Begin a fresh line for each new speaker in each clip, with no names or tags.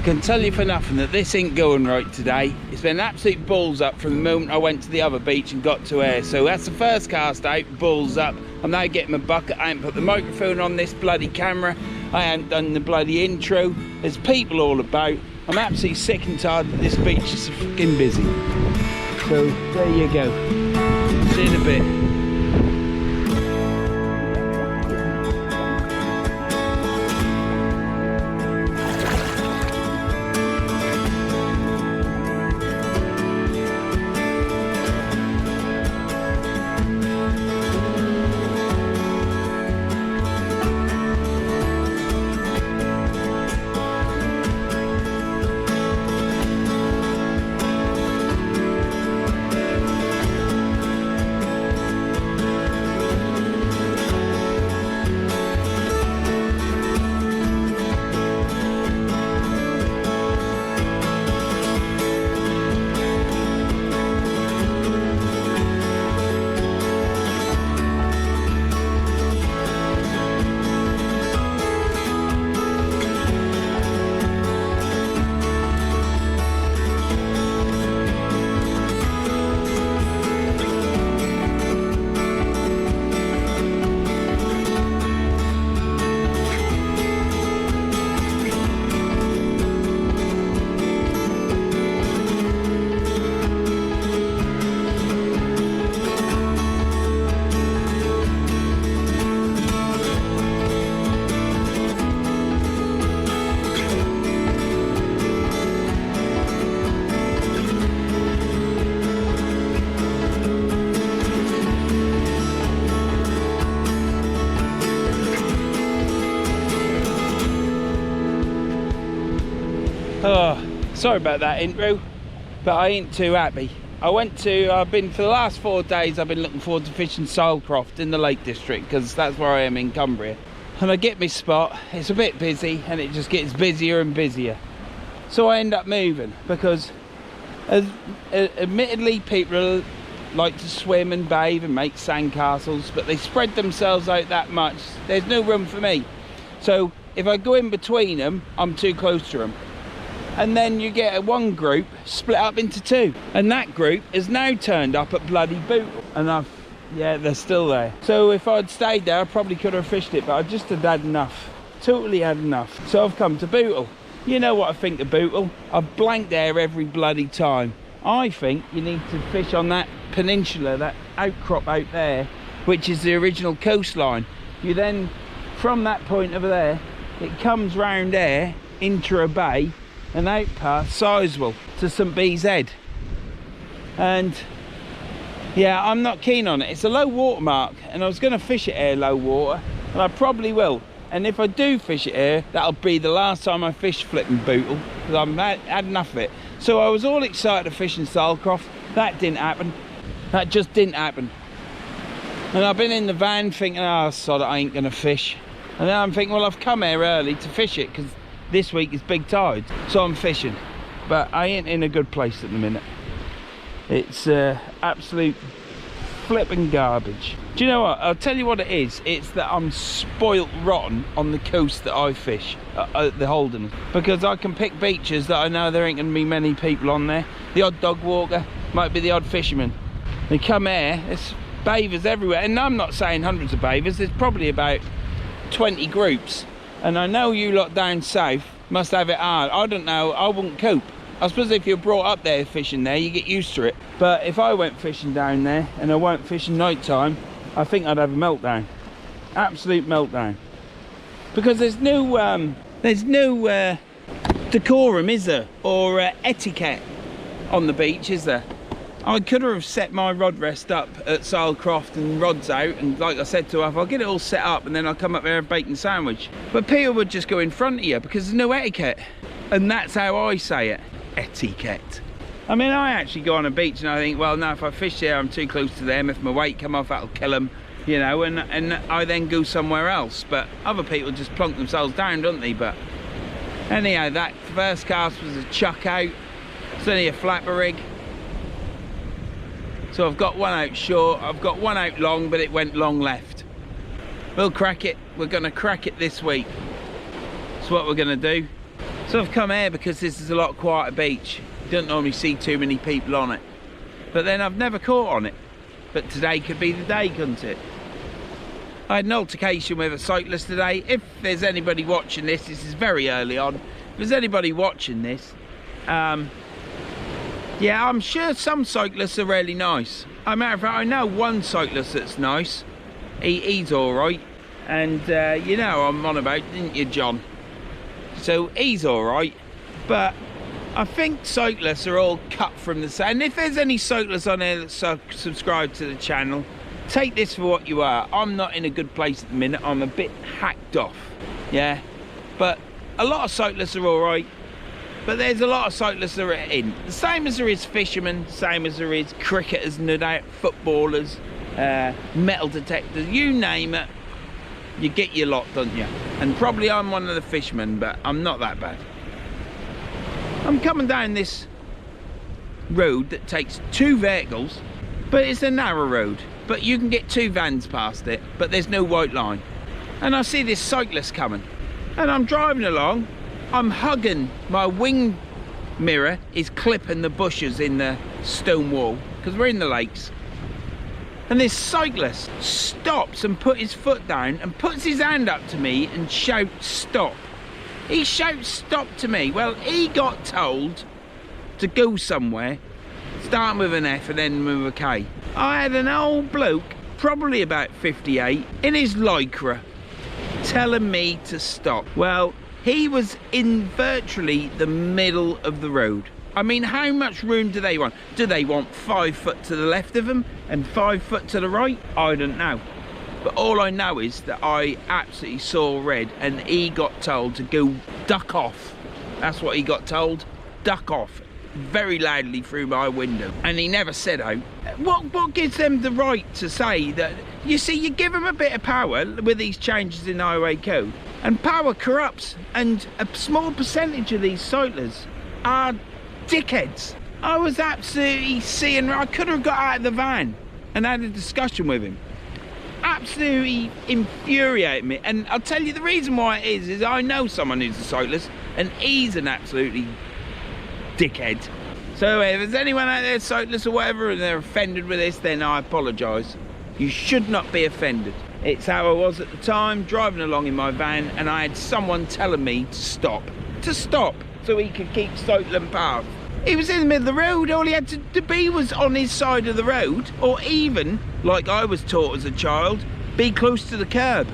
can tell you for nothing that this ain't going right today. It's been absolute balls up from the moment I went to the other beach and got to here. So that's the first cast out, balls up. I'm now getting my bucket. I ain't put the microphone on this bloody camera. I haven't done the bloody intro. There's people all about. I'm absolutely sick and tired that this beach is fucking busy. So there you go. See you in a bit. Oh, sorry about that intro, but I ain't too happy. I've been for the last 4 days, I've been looking forward to fishing Sailcroft in the Lake District, because that's where I am in Cumbria. And I get my spot, it's a bit busy, and it just gets busier and busier. So I end up moving, because admittedly people like to swim and bathe and make sandcastles, but they spread themselves out that much, there's no room for me. So if I go in between them, I'm too close to them. And then you get one group split up into two, and that group is now turned up at bloody Bootle, and yeah, they're still there. So if I'd stayed there, I probably could have fished it, but I just had enough, totally had enough. So I've come to Bootle. You know what I think of Bootle? I've blanked there every bloody time. I think you need to fish on that peninsula, that outcrop out there, which is the original coastline. You then, from that point over there, it comes round there into a bay and out past Sizewell to St Bees Head. And yeah, I'm not keen on it. It's a low water mark, and I was going to fish it here low water, and I probably will. And if I do fish it here, that'll be the last time I fish flipping Bootle, because I've had enough of it. So I was all excited to fish in Sailcroft. That didn't happen. That just didn't happen. And I've been in the van thinking, oh sod it, I ain't gonna fish. And then I'm thinking, well, I've come here early to fish it, because this week is big tide, so I'm fishing. But I ain't in a good place at the minute. It's absolute flipping garbage. Do you know what? I'll tell you what it is. It's that I'm spoilt rotten on the coast that I fish at the Holden, because I can pick beaches that I know there ain't gonna be many people on there. The odd dog walker, might be the odd fisherman. They come here, there's bathers everywhere, and I'm not saying hundreds of bathers, there's probably about 20 groups. And I know you lot down south must have it hard. I don't know, I wouldn't cope. I suppose if you're brought up there fishing there, you get used to it. But if I went fishing down there and I weren't fishing night time, I think I'd have a meltdown. Absolute meltdown. Because there's no decorum, is there? Or etiquette on the beach, is there? I could have set my rod rest up at Sailcroft and rods out, and like I said to her, I'll get it all set up and then I'll come up there and bacon sandwich. But people would just go in front of you because there's no etiquette. And that's how I say it, etiquette. I mean, I actually go on a beach and I think, well, no, if I fish there, I'm too close to them. If my weight come off, that'll kill them, you know, and I then go somewhere else. But other people just plonk themselves down, don't they? But anyhow, that first cast was a chuck out. It's only a flapper rig. So I've got one out short, I've got one out long, but it went long left. We'll crack it. We're going to crack it this week. That's what we're going to do. So I've come here because this is a lot quieter beach. You don't normally see too many people on it. But then I've never caught on it. But today could be the day, couldn't it? I had an altercation with a cyclist today. If there's anybody watching this, this is very early on. If there's anybody watching this, yeah, I'm sure some cyclists are really nice. As a matter of fact, I know one cyclist that's nice. He's all right. And you know I'm on about, didn't you, John? So he's all right. But I think cyclists are all cut from the same. And if there's any cyclists on there that subscribe to the channel, take this for what you are. I'm not in a good place at the minute. I'm a bit hacked off. Yeah. But a lot of cyclists are all right. But there's a lot of cyclists that are in. The same as there is fishermen, same as there is cricketers, no doubt, footballers, metal detectors, you name it, you get your lot, don't you? And probably I'm one of the fishermen, but I'm not that bad. I'm coming down this road that takes 2 vehicles, but it's a narrow road. But you can get 2 vans past it, but there's no white line. And I see this cyclist coming, and I'm driving along. I'm hugging, my wing mirror is clipping the bushes in the stone wall because we're in the lakes. And this cyclist stops and puts his foot down and puts his hand up to me and shouts stop. He shouts stop to me. Well, he got told to go somewhere, starting with an F and then with a K. I had an old bloke, probably about 58, in his lycra, telling me to stop. Well, he was in virtually the middle of the road. I mean, how much room do they want? Do they want 5 foot to the left of them and 5 foot to the right? I don't know. But all I know is that I absolutely saw red and he got told to go duck off. That's what he got told, duck off, very loudly through my window. And he never said out. What gives them the right to say that? You see, you give them a bit of power with these changes in highway code. And power corrupts, and a small percentage of these cyclists are dickheads. I was absolutely seeing, I could have got out of the van and had a discussion with him. Absolutely infuriating me. And I'll tell you the reason why it is I know someone who's a cyclist and he's an absolutely dickhead. So if there's anyone out there, cyclists or whatever, and they're offended with this, then I apologise. You should not be offended. It's how I was at the time, driving along in my van, and I had someone telling me to stop, so he could keep cycling past. He was in the middle of the road. All he had to be was on his side of the road, or even, like I was taught as a child, be close to the curb.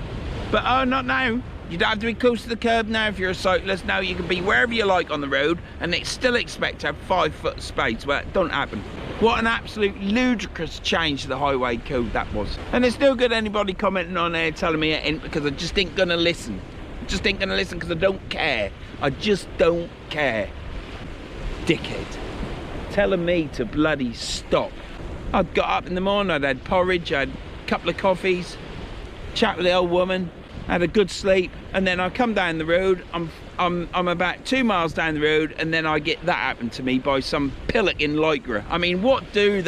But oh, not now. You don't have to be close to the curb now if you're a cyclist. Now you can be wherever you like on the road, and they still expect to have 5 foot space. Well, it don't happen. What an absolute ludicrous change to the highway code that was. And it's no good anybody commenting on there telling me it ain't, because I just ain't gonna listen. Just ain't gonna listen because I don't care. I just don't care. Dickhead. Telling me to bloody stop. I'd got up in the morning, I'd had porridge, I had a couple of coffees, chat with the old woman, had a good sleep, and then I come down the road. I'm about 2 miles down the road, and then I get that happen to me by some pillock in lycra. I mean, what does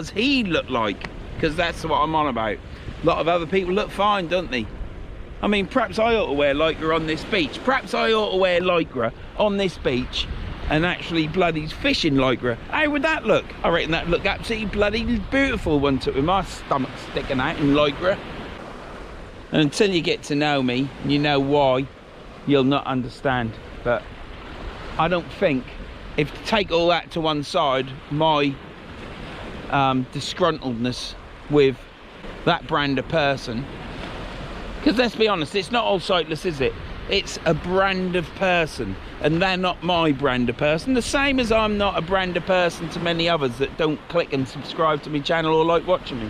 he look like? Because that's what I'm on about. A lot of other people look fine, don't they? I mean, perhaps I ought to wear lycra on this beach. Perhaps I ought to wear lycra on this beach and actually bloody fish in lycra. How would that look? I reckon that'd look absolutely bloody beautiful, wouldn't it, with my stomach sticking out in lycra. And until you get to know me, you know why, you'll not understand. But I don't think, if to take all that to one side, my disgruntledness with that brand of person, because let's be honest, it's not all cyclists, is it? It's a brand of person, and they're not my brand of person. The same as I'm not a brand of person to many others that don't click and subscribe to my channel or like watching me.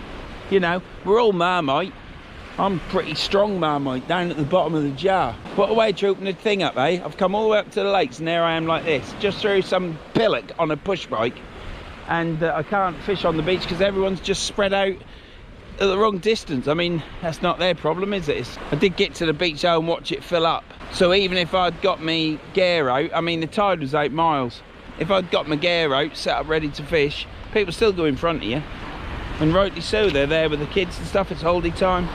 You know, we're all Marmite. I'm pretty strong Marmite, down at the bottom of the jar. What a way to open the thing up, eh? I've come all the way up to the lakes and there I am like this, just through some pillock on a push bike, and I can't fish on the beach because everyone's just spread out at the wrong distance. I mean, that's not their problem, is it? I did get to the beach though and watch it fill up. So even if I'd got my gear out, I mean the tide was 8 miles. If I'd got my gear out, set up ready to fish, people still go in front of you. And rightly so, they're there with the kids and stuff, it's holiday time.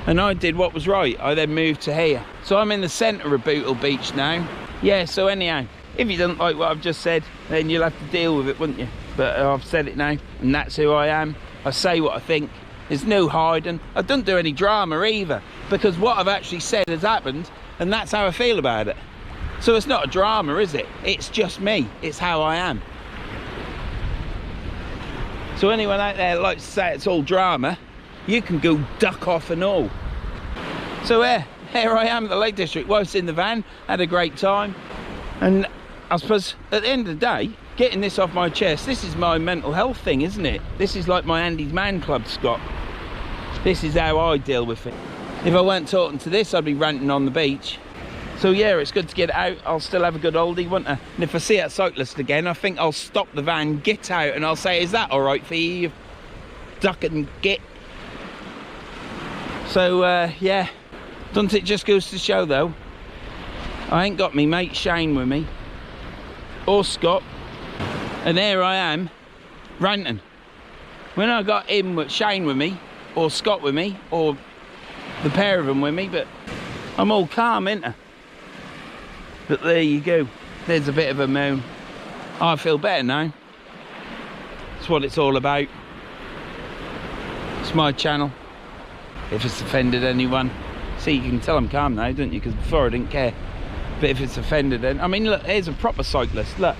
And I did what was right. I then moved to here. So I'm in the centre of Bootle Beach now. Yeah, so anyhow, if you don't like what I've just said, then you'll have to deal with it, wouldn't you? But I've said it now, and that's who I am. I say what I think. There's no hiding. I don't do any drama either, because what I've actually said has happened, and that's how I feel about it. So it's not a drama, is it? It's just me. It's how I am. So anyone out there that likes to say it's all drama, you can go duck off and all. So here I am at the Lake District. Wife's in the van, had a great time. And I suppose at the end of the day, getting this off my chest, this is my mental health thing, isn't it? This is like my Andy's Man Club, Scott. This is how I deal with it. If I weren't talking to this, I'd be ranting on the beach. So yeah, it's good to get out. I'll still have a good oldie, won't I? And if I see that cyclist again, I think I'll stop the van, get out, and I'll say, is that all right for you, you duck and git? So yeah, doesn't it just goes to show though, I ain't got me mate Shane with me, or Scott, and there I am, ranting. When I got him with Shane with me, or Scott with me, or the pair of them with me, but I'm all calm, ain't I? But there you go, there's a bit of a moan. I feel better now. That's what it's all about. It's my channel. If it's offended anyone, see, you can tell I'm calm now, don't you? Because before I didn't care. But if it's offended, then I mean, look, here's a proper cyclist. Look,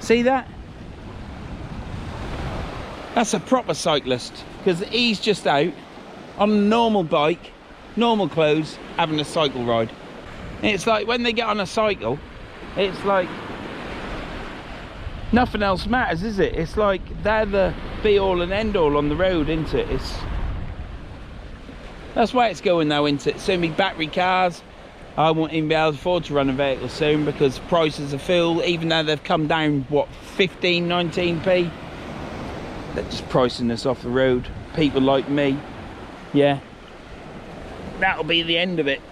see that? That's a proper cyclist, because he's just out on a normal bike, normal clothes, having a cycle ride. And it's like when they get on a cycle, it's like nothing else matters, is it? It's like they're the be all and end all on the road, isn't it? That's why it's going now, isn't it? So many battery cars. I won't even be able to afford to run a vehicle soon because prices are full, even though they've come down, what, 15, 19p? They're just pricing us off the road. People like me, yeah. That'll be the end of it.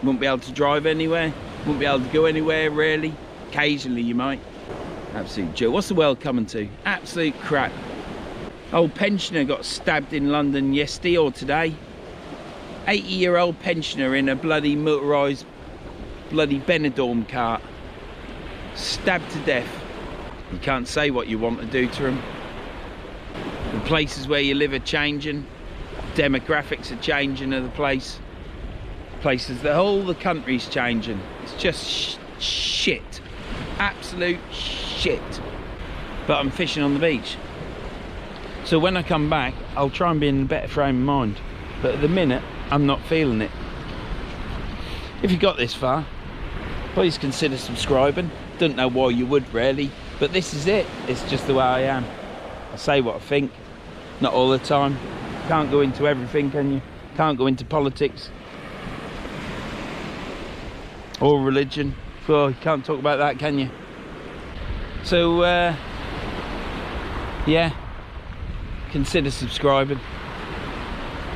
Won't be able to drive anywhere. Won't be able to go anywhere, really. Occasionally you might. Absolute joke. What's the world coming to? Absolute crap. Old pensioner got stabbed in London yesterday or today. 80-year-old pensioner in a bloody motorised bloody Benidorm cart. Stabbed to death. You can't say what you want to do to them. The places where you live are changing. Demographics are changing of the place. Places, the whole the country's changing. It's just shit. Absolute shit. But I'm fishing on the beach. So when I come back, I'll try and be in a better frame of mind. But at the minute, I'm not feeling it. If you got this far, please consider subscribing. Don't know why you would really, but this is it. It's just the way I am. I say what I think, not all the time. Can't go into everything, can you? Can't go into politics or religion. Well, you can't talk about that, can you? So yeah, consider subscribing.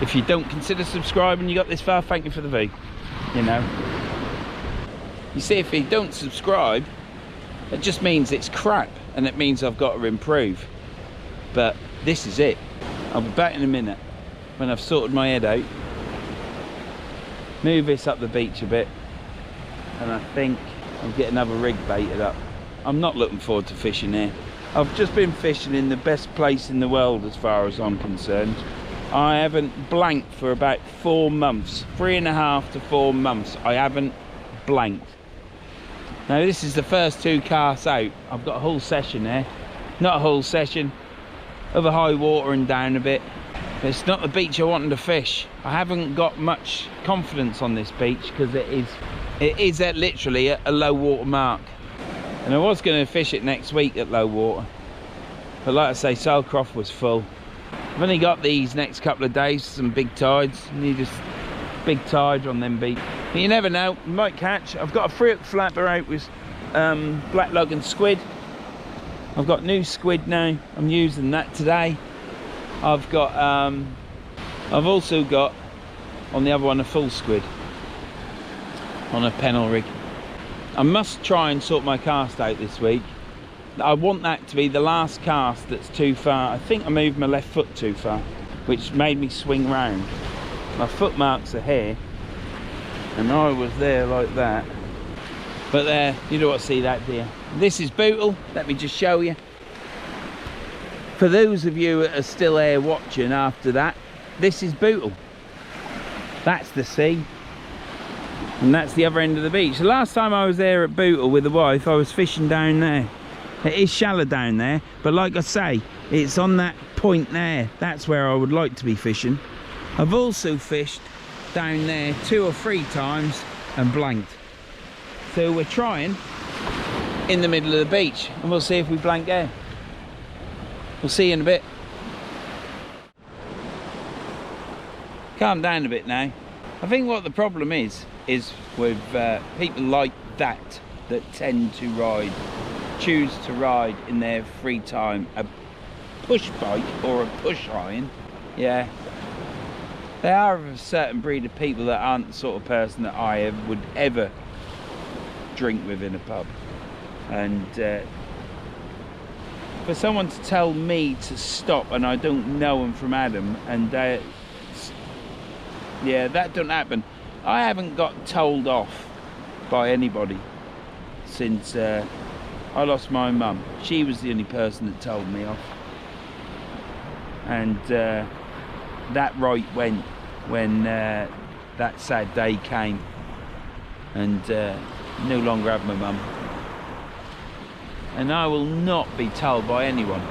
If you don't consider subscribing, you got this far, thank you for the view. You know, you see, if you don't subscribe, it just means it's crap, and it means I've got to improve. But this is it. I'll be back in a minute when I've sorted my head out. Move this up the beach a bit, and I think I'll get another rig baited up. I'm not looking forward to fishing here. I've just been fishing in the best place in the world as far as I'm concerned. I haven't blanked for about 4 months, 3.5 to 4 months. I haven't blanked. Now this is the first 2 casts out. I've got a whole session there. Not a whole session, over high water and down a bit. But it's not the beach I wanted to fish. I haven't got much confidence on this beach because it is at literally at a low water mark. And I was going to fish it next week at low water. But like I say, Sailcroft was full. I've only got these next couple of days, some big tides. Need a big tide on them beach. But you never know, you might catch. I've got a 3-hook flapper out with black lug and squid. I've got new squid now. I'm using that today. I've got, I've also got on the other one a full squid on a pennel rig. I must try and sort my cast out this week. I want that to be the last cast that's too far. I think I moved my left foot too far. which made me swing round. My footmarks are here, and I was there like that. But there, you don't want to see that, dear. This is Bootle. Let me just show you. For those of you that are still here watching after that, this is Bootle. That's the sea, and that's the other end of the beach. The last time I was there at Bootle with the wife, I was fishing down there. It is shallow down there, but like I say, it's on that point there. That's where I would like to be fishing. I've also fished down there 2 or 3 times and blanked. So we're trying in the middle of the beach, and we'll see if we blank there. We'll see you in a bit. Calm down a bit now. I think what the problem is with people like that tend to choose to ride in their free time a push bike or a push iron. Yeah, they are of a certain breed of people that aren't the sort of person that I would ever drink with in a pub. And for someone to tell me to stop, and I don't know them from Adam, and yeah, that don't happen. I haven't got told off by anybody since I lost my mum. She was the only person that told me off, and that right went when that sad day came, and no longer have my mum. And I will not be told by anyone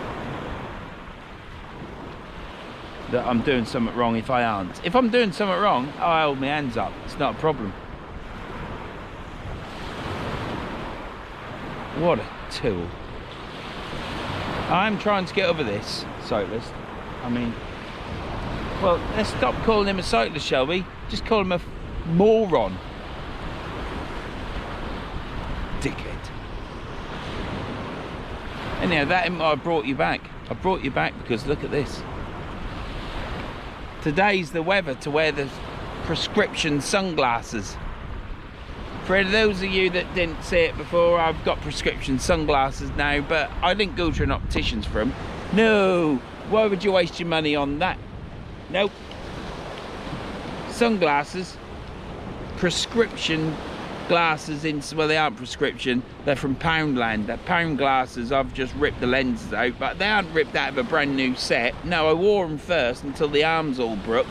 that I'm doing something wrong if I aren't. If I'm doing something wrong, I hold my hands up. It's not a problem. What a tool. I'm trying to get over this cyclist. I mean, well, let's stop calling him a cyclist, shall we? Just call him a moron. Dickhead. Anyhow, that ain't what I brought you back. I brought you back because look at this. Today's the weather to wear the prescription sunglasses. For those of you that didn't see it before, I've got prescription sunglasses now, but I didn't go to an optician's for them. No, why would you waste your money on that? Nope. Sunglasses, prescription glasses, well, they aren't prescription, they're from Poundland. They're pound glasses. I've just ripped the lenses out, but they aren't ripped out of a brand new set. No, I wore them first until the arms all broke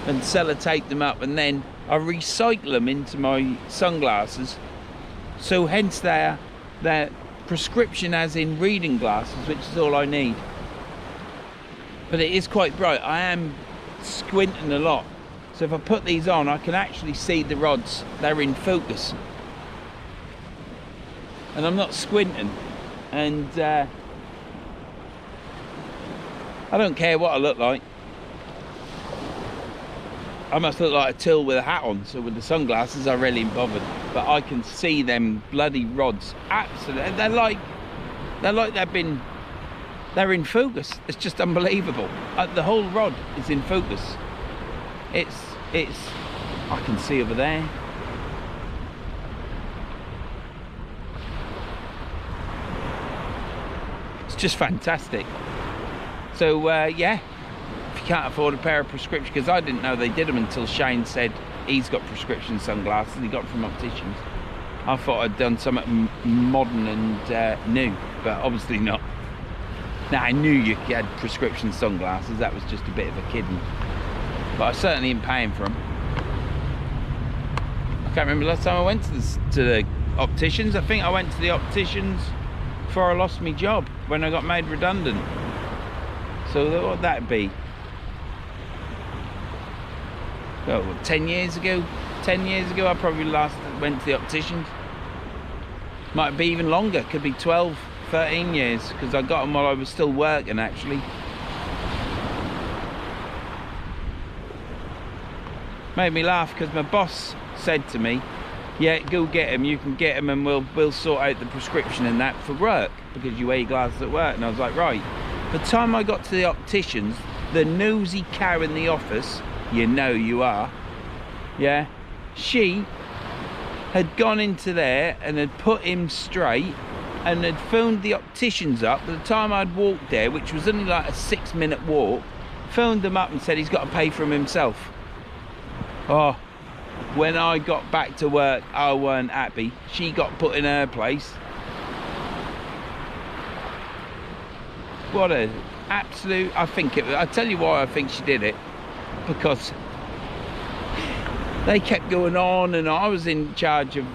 and sellotape them up, and then I recycle them into my sunglasses. So hence they're prescription as in reading glasses, which is all I need. But it is quite bright. I am squinting a lot. So if I put these on, I can actually see the rods. They're in focus. And I'm not squinting. And I don't care what I look like. I must look like a till with a hat on. So with the sunglasses, I really ain't bothered. But I can see them bloody rods. Absolutely. They're in focus. It's just unbelievable. The whole rod is in focus. I can see over there. It's just fantastic. So yeah, if you can't afford a pair of prescription, because I didn't know they did them until Shane said he's got prescription sunglasses, he got them from opticians. I thought I'd done something modern and new, but obviously not. Now I knew you had prescription sunglasses, that was just a bit of a kidding. But I certainly ain't paying for them. I can't remember the last time I went to the opticians. I think I went to the opticians before I lost my job, when I got made redundant. So what would that be? Oh, what, 10 years ago? 10 years ago I probably last went to the opticians. Might be even longer, could be 12, 13 years, because I got them while I was still working actually. Made me laugh because my boss said to me, yeah, go get them, you can get them, and we'll sort out the prescription and that for work, because you wear your glasses at work. And I was like, right. By the time I got to the opticians, the nosy cow in the office, you know you are, yeah, she had gone into there and had put him straight and had phoned the opticians up. By the time I'd walked there, which was only like a 6-minute walk, phoned them up and said he's got to pay for them himself. Oh, when I got back to work, I weren't happy. She got put in her place. What a absolute, I tell you why I think she did it. Because they kept going on, and I was in charge of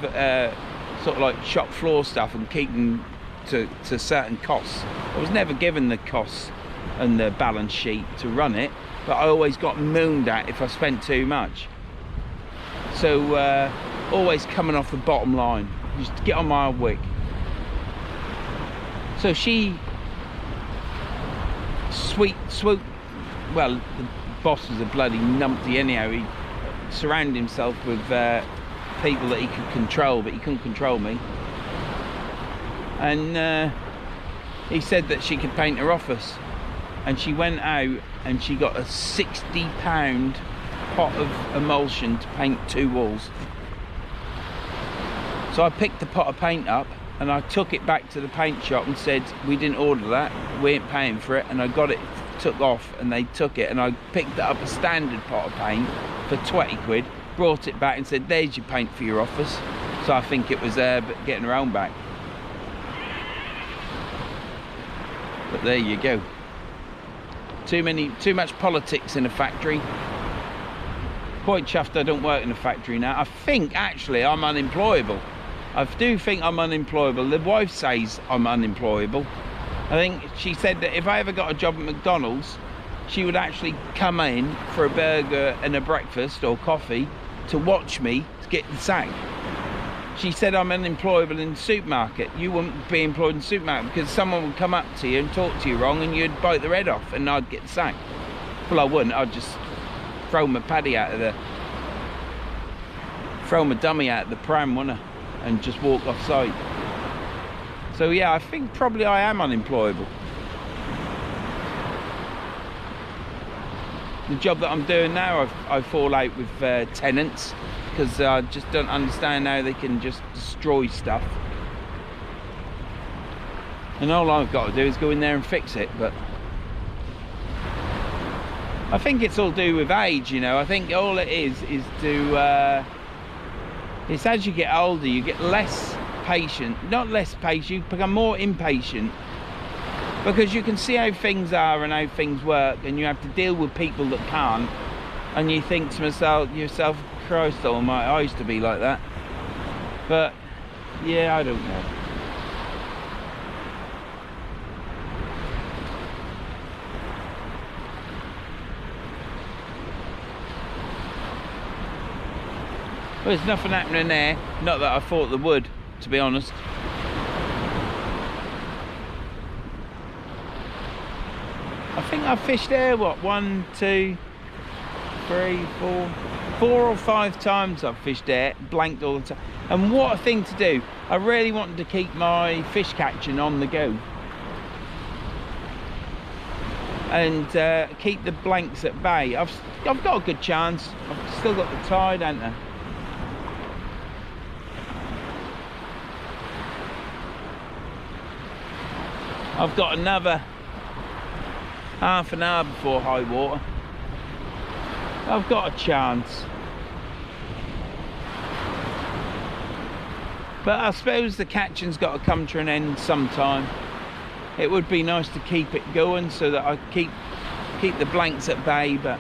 sort of like shop floor stuff and keeping to certain costs. I was never given the costs and the balance sheet to run it, but I always got moaned at if I spent too much. So always coming off the bottom line, just to get on my wick. So she well, the boss was a bloody numpty anyhow. He surrounded himself with people that he could control, but he couldn't control me. And he said that she could paint her office, and she went out and she got a £60 pot of emulsion to paint 2 walls. So I picked the pot of paint up and I took it back to the paint shop and said, we didn't order that, we ain't paying for it. And I got it took off, and they took it, and I picked up a standard pot of paint for 20 quid, brought it back and said, there's your paint for your office. So I think it was getting her own back. But there you go. Too much politics in a factory. Quite chuffed I don't work in a factory now. I think actually I'm unemployable. I do think I'm unemployable. The wife says I'm unemployable. I think she said that if I ever got a job at McDonald's, she would actually come in for a burger and a breakfast or coffee to watch me to get the sack. She said I'm unemployable in the supermarket. You wouldn't be employed in the supermarket because someone would come up to you and talk to you wrong, and you'd bite their head off and I'd get the sack. Well, I wouldn't. I'd just throw my dummy out of the pram, wouldn't I? And just walk off site. So yeah, I think probably I am unemployable. The job that I'm doing now, I fall out with tenants because I just don't understand how they can just destroy stuff. And all I've got to do is go in there and fix it. But I think it's all to do with age, you know. I think all it is to it's as you get older, you get less patient. Not less patient, you become more impatient, because you can see how things are and how things work, and you have to deal with people that can't, and you think to yourself, Christ almighty, I used to be like that. But yeah, I don't know. Well, there's nothing happening there. Not that I thought there would, to be honest. I think I've fished there, what, 1, 2, 3, 4 or 5 times I've fished there, blanked all the time. And what a thing to do. I really wanted to keep my fish catching on the go. And keep the blanks at bay. I've got a good chance. I've still got the tide, haven't I? I've got another half an hour before high water. I've got a chance. But I suppose the catching's got to come to an end sometime. It would be nice to keep it going so that I keep the blanks at bay, but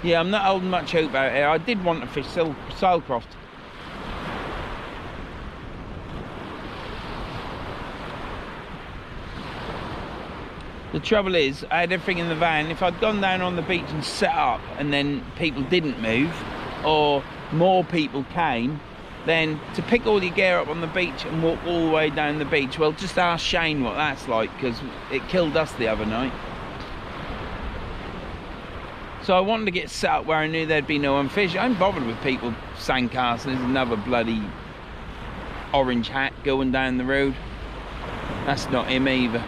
yeah, I'm not holding much hope out here. I did want to fish sailcroft. The trouble is, I had everything in the van. If I'd gone down on the beach and set up and then people didn't move, or more people came, then to pick all your gear up on the beach and walk all the way down the beach, well, just ask Shane what that's like, because it killed us the other night. So I wanted to get set up where I knew there'd be no one fishing. I ain't bothered with people sandcasting. There's another bloody orange hat going down the road. That's not him either.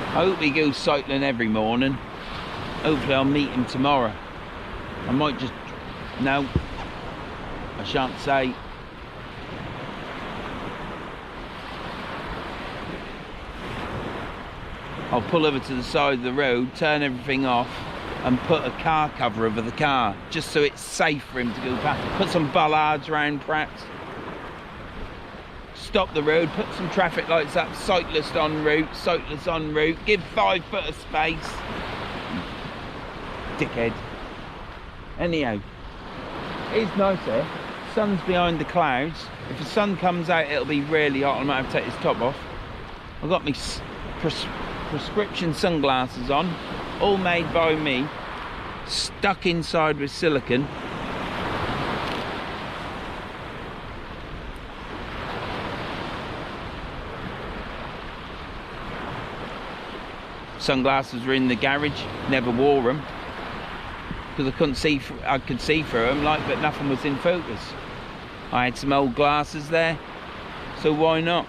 I hope he goes cycling every morning. Hopefully I'll meet him tomorrow. I might just... No. I shan't say. I'll pull over to the side of the road, turn everything off, and put a car cover over the car, just so it's safe for him to go past. Put some bollards around perhaps. Stop the road, put some traffic lights up, cyclist en route, give 5 foot of space. Dickhead. Anyhow, it's nice here. Sun's behind the clouds. If the sun comes out, it'll be really hot. I might have to take this top off. I've got my prescription sunglasses on, all made by me, stuck inside with silicone. Sunglasses were in the garage, never wore them because I couldn't see. I could see through them, like, but nothing was in focus. I had some old glasses there, so why not?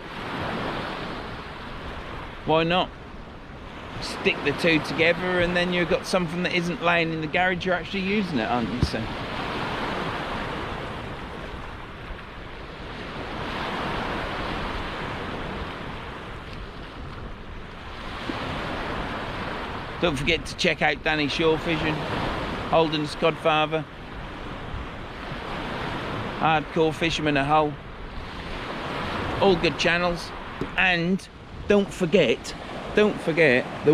Why not? Stick the two together, and then you've got something that isn't laying in the garage. You're actually using it, aren't you? So. Don't forget to check out Danny Shore Fishing, Holden's godfather, Hardcore Fisherman a Hull. All good channels. And don't forget the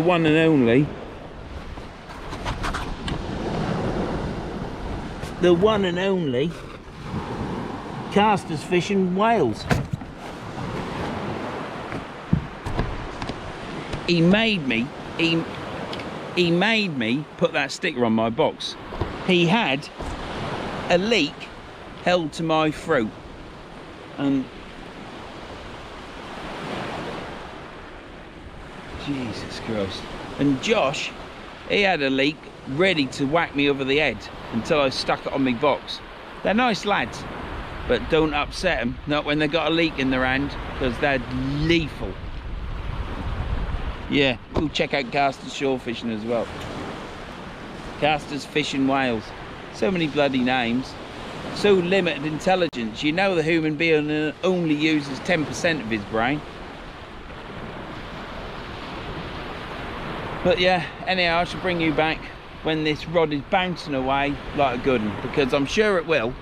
one and only, Casters Fishing Wales. He made me put that sticker on my box. He had a leek held to my throat, and Jesus Christ. And Josh, he had a leek ready to whack me over the head until I stuck it on my box. They're nice lads, but don't upset them, not when they got a leek in their hand, because they're lethal. Yeah, go check out Casters Shore Fishing as well. Casters Fishing Wales. So many bloody names. So limited intelligence. You know the human being only uses 10% of his brain. But yeah, anyhow, I shall bring you back when this rod is bouncing away like a good one, because I'm sure it will.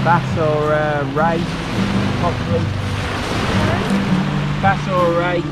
Bass or ray, possibly. Bass or ray.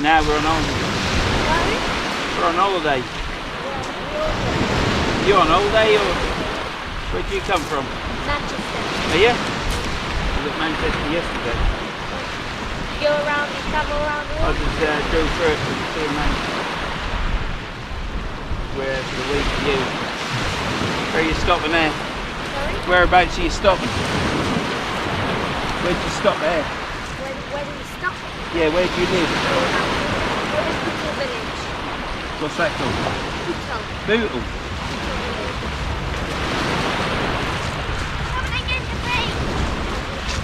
Now we're on holiday. We're on holiday. You on holiday or where do you come from?
Manchester.
Are you? I was at Manchester yesterday.
You go around, you travel around the
I
world?
just drove through it to Manchester. Where for the week for you? Where are you stopping there?
Sorry?
Whereabouts are you stopping? Where'd you stop there?
Where do we stop?
Yeah, where do you live?
What is Bootle village?
What's that called?
Bootle.
Bootle.
Come and get the bait!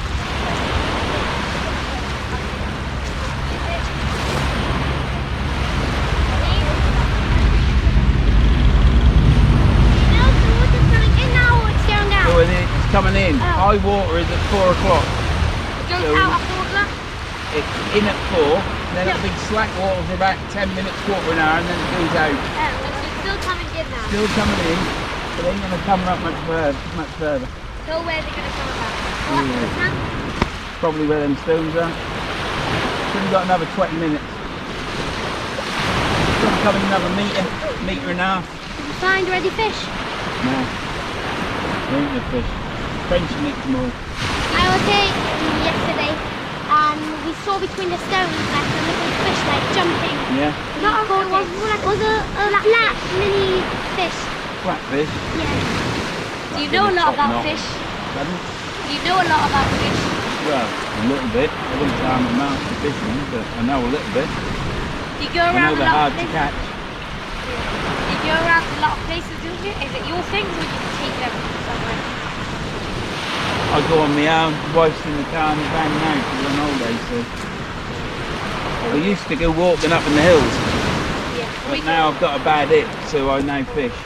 No, the water's coming in now or it's going down?
Oh, and it's coming in. High water is at 4 o'clock.
It goes
So-
out at 4 o'clock?
It's in at 4, then it'll be slack water for about 10 minutes, quarter of an hour, and then it goes out.
So it's still coming in now.
Still coming in, but it ain't going to come up much further.
So where's it going to come about? What
Yeah.
happens now?
Probably where them stones are. We've got another 20 minutes. It's going to come in another metre and a half.
Did you find ready fish?
No, there ain't no fish. French nicked them all.
I was here yesterday and we saw between the stones like a little fish like jumping.
Yeah,
Not a gold, was a flat mini fish.
flatfish.
Yeah. Do you
Like
know a
in
lot
top
about
knot.
fish?
Pardon?
Do you know a lot about fish?
Well, a little bit. I wouldn't say I'm a master fisherman, but I know a little bit.
Do you go
I know
around a
they're
lot
hard
of
to
places?
catch.
Do you go around a lot of places, do you? Is it your things or do you take them somewhere?
I go on my own, wife's in the car and the van now because we're on holiday, so. I used to go walking up in the hills,
Yeah.
but now I've got a bad hip, so I now fish.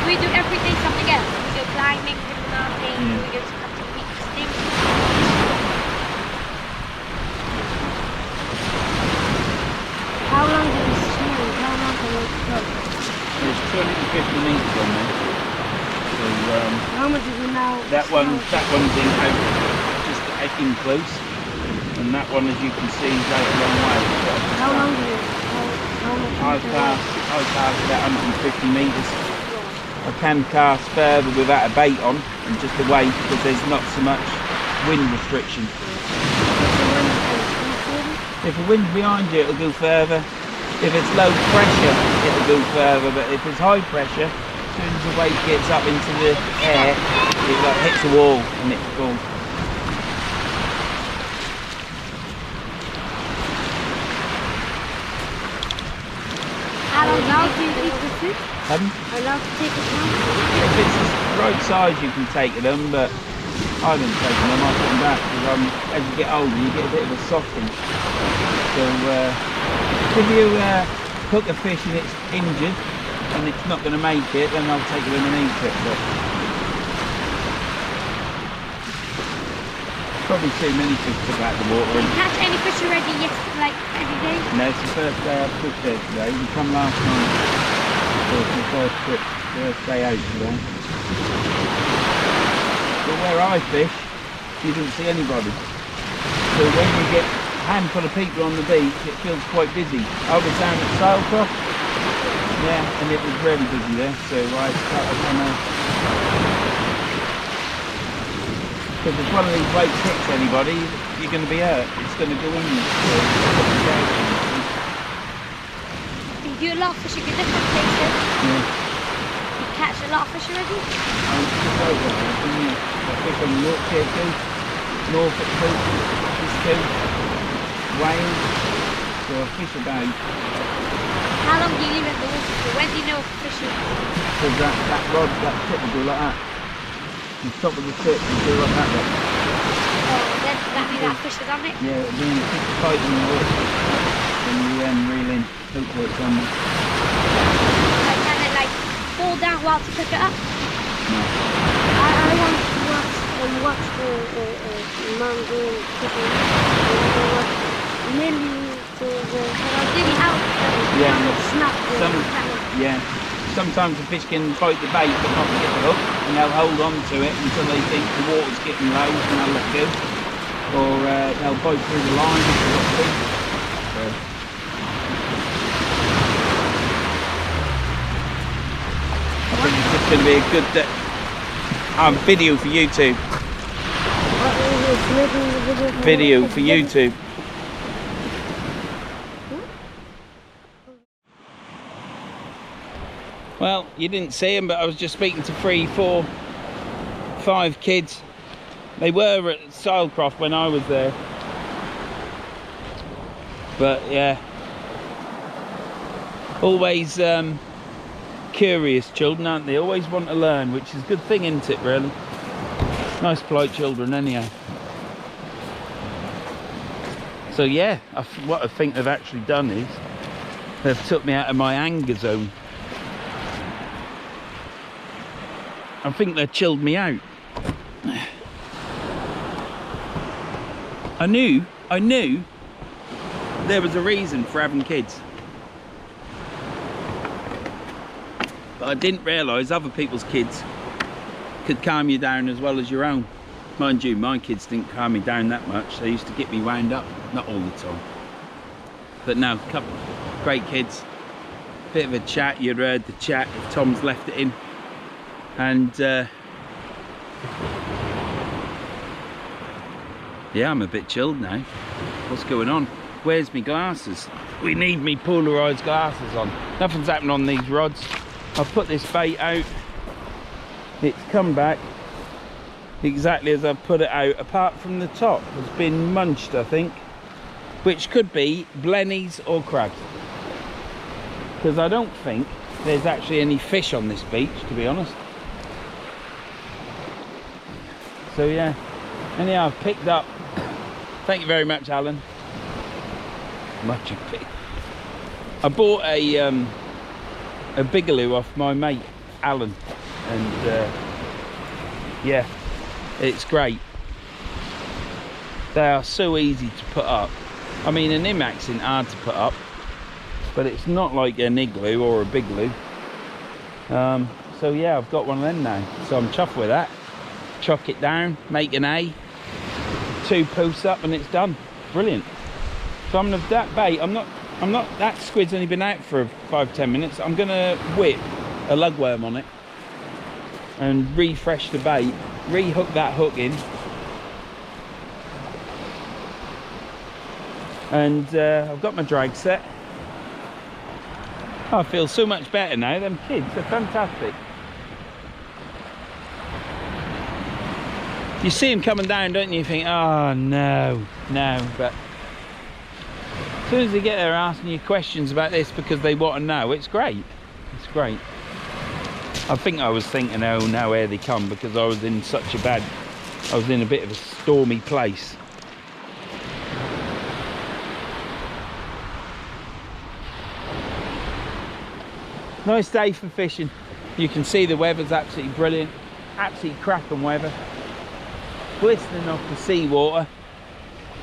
We do every day something else. We go climbing in the mountains,
Yeah.
we go to some beach things. How long do we swim? How long can we go?
There's 250 metres on there. So
How much is it now?
that one's in out, just out in close, and that one, as you can see, is out a long way.
How long do you? How much?
I cast about 150 metres. I can cast further without a bait on and just away because there's not so much wind restriction. If the wind's behind you, it'll go further. If it's low pressure, it'll go further. But if it's high pressure, as soon as the weight gets up into the air, it like hits a wall and it falls.
How long do you eat the food?
Pardon?
Allowed to take it now?
If it's the right size, you can take them, but I don't take them. I put them back because as you get older, you get a bit of a softening. So if you cook a fish and it's injured and it's not going to make it, then I'll take it in and eat it. But probably too many fish to back the water.
Do you catch any fish already yesterday, like every day?
No, it's the first day I've cooked there today. We come last night. So it's the first trip, first day out today. But where I fish, you don't see anybody. So when you get a handful of people on the beach, it feels quite busy. I was down at Sailcroft, yeah, and it was really busy there. So I started on a... Because if one of these boats hits anybody, you're going to be hurt. It's going to go in you. So you
Do you do a lot of fishing in different places?
yeah.
You catch a lot of fish already?
I fish on Yorkshire too, Norfolk too, this too, Wales. So I fish about.
How long do you leave it in the water for? When do you know if fishing?
Because that rod, that tip will go like that. The top of the tip will go like that.
Oh, then that means that fish is on it?
Yeah, it'll be tight in the water. When you reel in, hopefully it's on there.
Like, can it like fall down whilst you pick it up?
No.
I want to watch the man doing cooking. Nearly to the
Really out.
Yeah. Sometimes the fish can bite the bait but not get the hook, and they'll hold on to it until they think the water's getting low and they'll let go. Or they'll bite through the line if they've got fish. I think it's just going to be a good video for YouTube. Video for YouTube. Well, you didn't see them, but I was just speaking to 3, 4, 5 kids. They were at Cyclist when I was there. But yeah, always curious children, aren't they? Always want to learn, which is a good thing, isn't it, really? Nice, polite children, anyhow. So yeah, what I think they've actually done is they've took me out of my anger zone. I think they chilled me out. I knew there was a reason for having kids. But I didn't realise other people's kids could calm you down as well as your own. Mind you, my kids didn't calm me down that much. They used to get me wound up, not all the time. But no, couple great kids. Bit of a chat, you'd heard the chat if Tom's left it in. And yeah, I'm a bit chilled now. What's going on? Where's my glasses? We need me polarised glasses on. Nothing's happened on these rods. I've put this bait out. It's come back exactly as I've put it out, apart from the top. It's been munched, I think. Which could be blennies or crabs. Because I don't think there's actually any fish on this beach, to be honest. So yeah, anyhow, I've picked up, thank you very much, Alan. Much appreciated. I bought a bigaloo off my mate, Alan, and yeah, it's great. They are so easy to put up. I mean, an imax isn't hard to put up, but it's not like an igloo or a bigaloo. So yeah, I've got one of them now, so I'm chuffed with that. Chuck it down, make an A, 2 posts up, and it's done. Brilliant. So I'm gonna that bait. I'm not. That squid's only been out for 5-10 minutes. I'm gonna whip a lugworm on it and refresh the bait, rehook that hook in, and I've got my drag set. Oh, I feel so much better now. Them kids are fantastic. You see them coming down, don't you? You think, oh no, but as soon as they get there asking you questions about this because they want to know, it's great. It's great. I think I was thinking, oh no, here they come, because I was in a bit of a stormy place. Nice day for fishing. You can see the weather's absolutely brilliant. Absolutely cracking weather. Glistening off the seawater.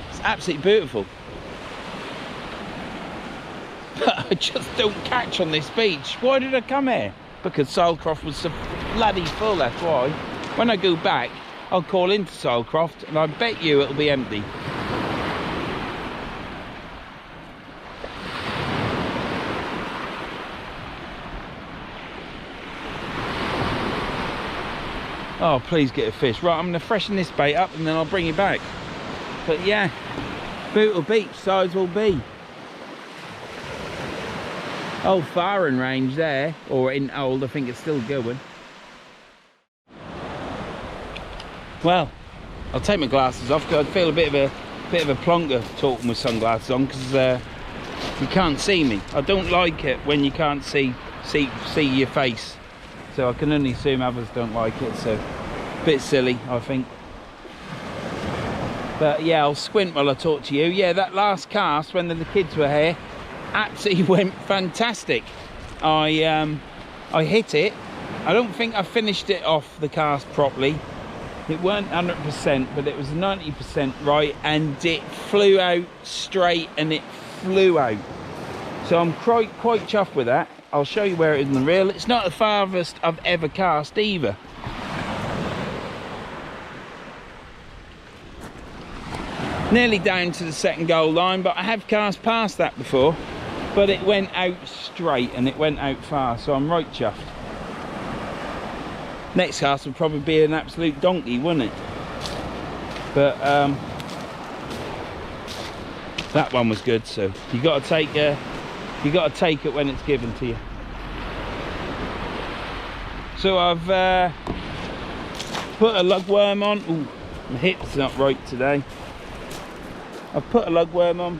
It's absolutely beautiful. But I just don't catch on this beach. Why did I come here? Because Cyclist was so bloody full, that's why. When I go back, I'll call into Cyclist and I bet you it'll be empty. Oh, please get a fish. Right, I'm going to freshen this bait up and then I'll bring you back. But yeah, Bootle Beach, size will be. Old firing range there, or in old, I think it's still going. Well, I'll take my glasses off because I feel a bit of a plonker talking with sunglasses on, because you can't see me. I don't like it when you can't see your face. So I can only assume others don't like it. So a bit silly, I think. But yeah, I'll squint while I talk to you. Yeah, that last cast when the kids were here absolutely went fantastic. I hit it. I don't think I finished it off the cast properly. It weren't 100%, but it was 90% right, and it flew out straight, and it flew out. So I'm quite chuffed with that. I'll show you where it is in the reel. It's not the farthest I've ever cast either. Nearly down to the second goal line, but I have cast past that before. But it went out straight and it went out far, so I'm right chuffed. Next cast would probably be an absolute donkey, wouldn't it? But that one was good, so you got to take it when it's given to you. So I've put a lugworm on. Ooh, my hip's not right today. I've put a lugworm on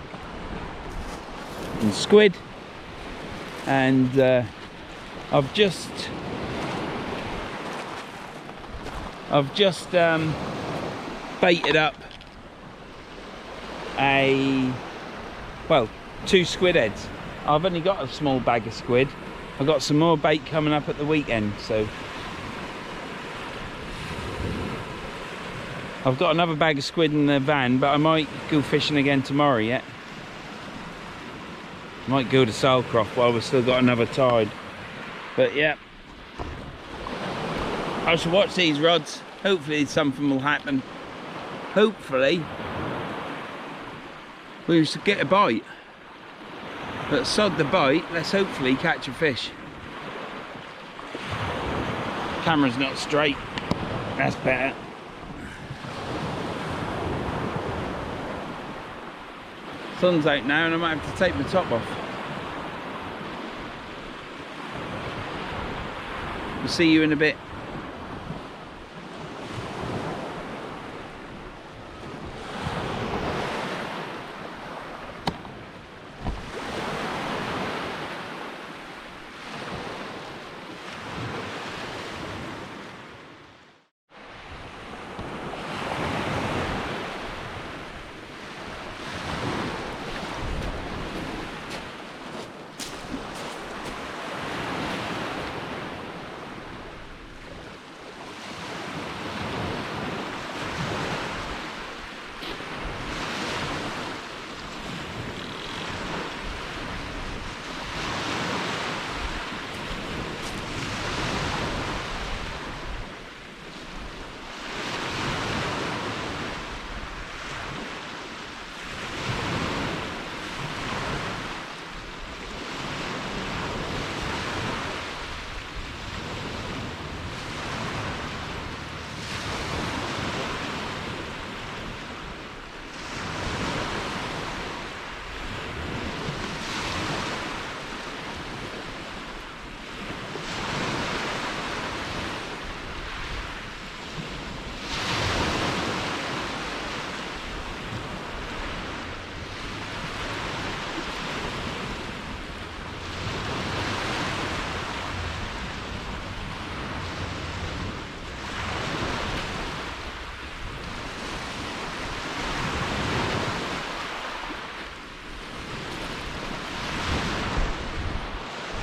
and squid, and I've just baited up two squid heads. I've only got a small bag of squid. I've got some more bait coming up at the weekend, so I've got another bag of squid in the van, but I might go fishing again tomorrow yet. Might go to Salcroft while we've still got another tide. But yeah, I shall watch these rods. Hopefully something will happen. Hopefully we should get a bite. But sod the bite, let's hopefully catch a fish. Camera's not straight. That's better. Sun's out now and I might have to take my top off. We'll see you in a bit.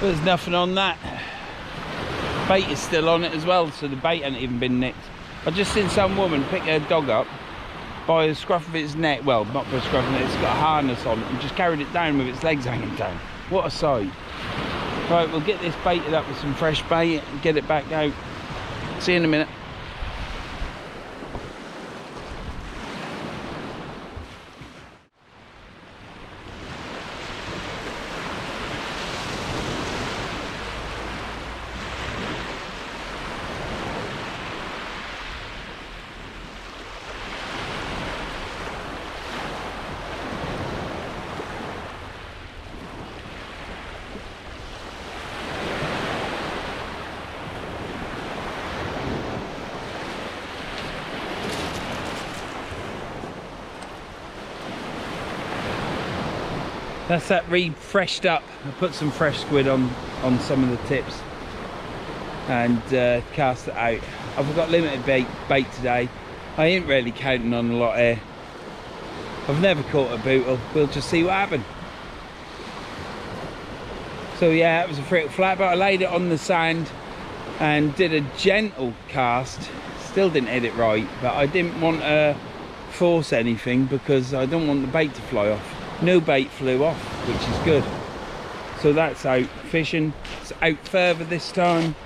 There's nothing on that. Bait is still on it as well, so the bait hasn't even been nicked. I just seen some woman pick her dog up by the scruff of its neck. Well, not by the scruff of it, it's got a harness on it, and just carried it down with its legs hanging down. What a sight. Right, we'll get this baited up with some fresh bait and get it back out. See you in a minute. That's that refreshed up. I put some fresh squid on some of the tips and cast it out. I've got limited bait today. I ain't really counting on a lot here. I've never caught a bootle. We'll just see what happens. So yeah, it was a free flat, but I laid it on the sand and did a gentle cast. Still didn't hit it right, but I didn't want to force anything because I don't want the bait to fly off. No bait flew off, which is good. So that's out fishing. It's out further this time,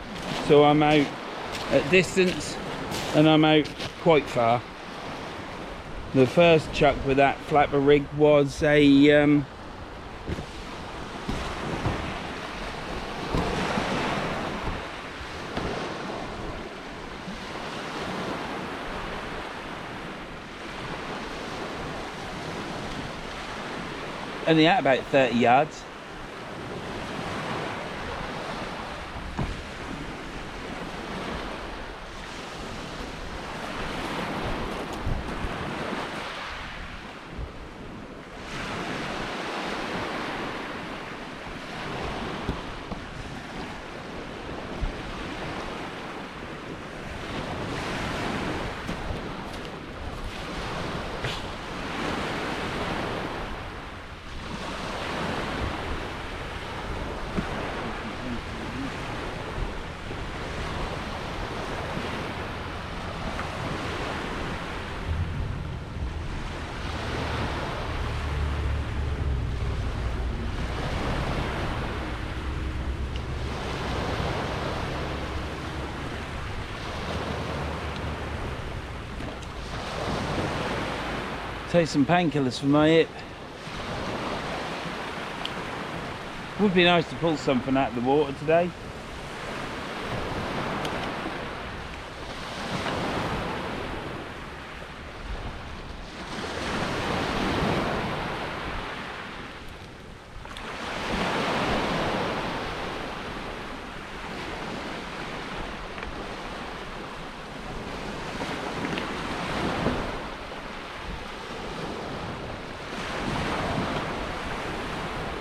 so I'm out at distance and I'm out quite far. The first chuck with that flapper rig was a only at about 30 yards. Take some painkillers for my hip. Would be nice to pull something out of the water today.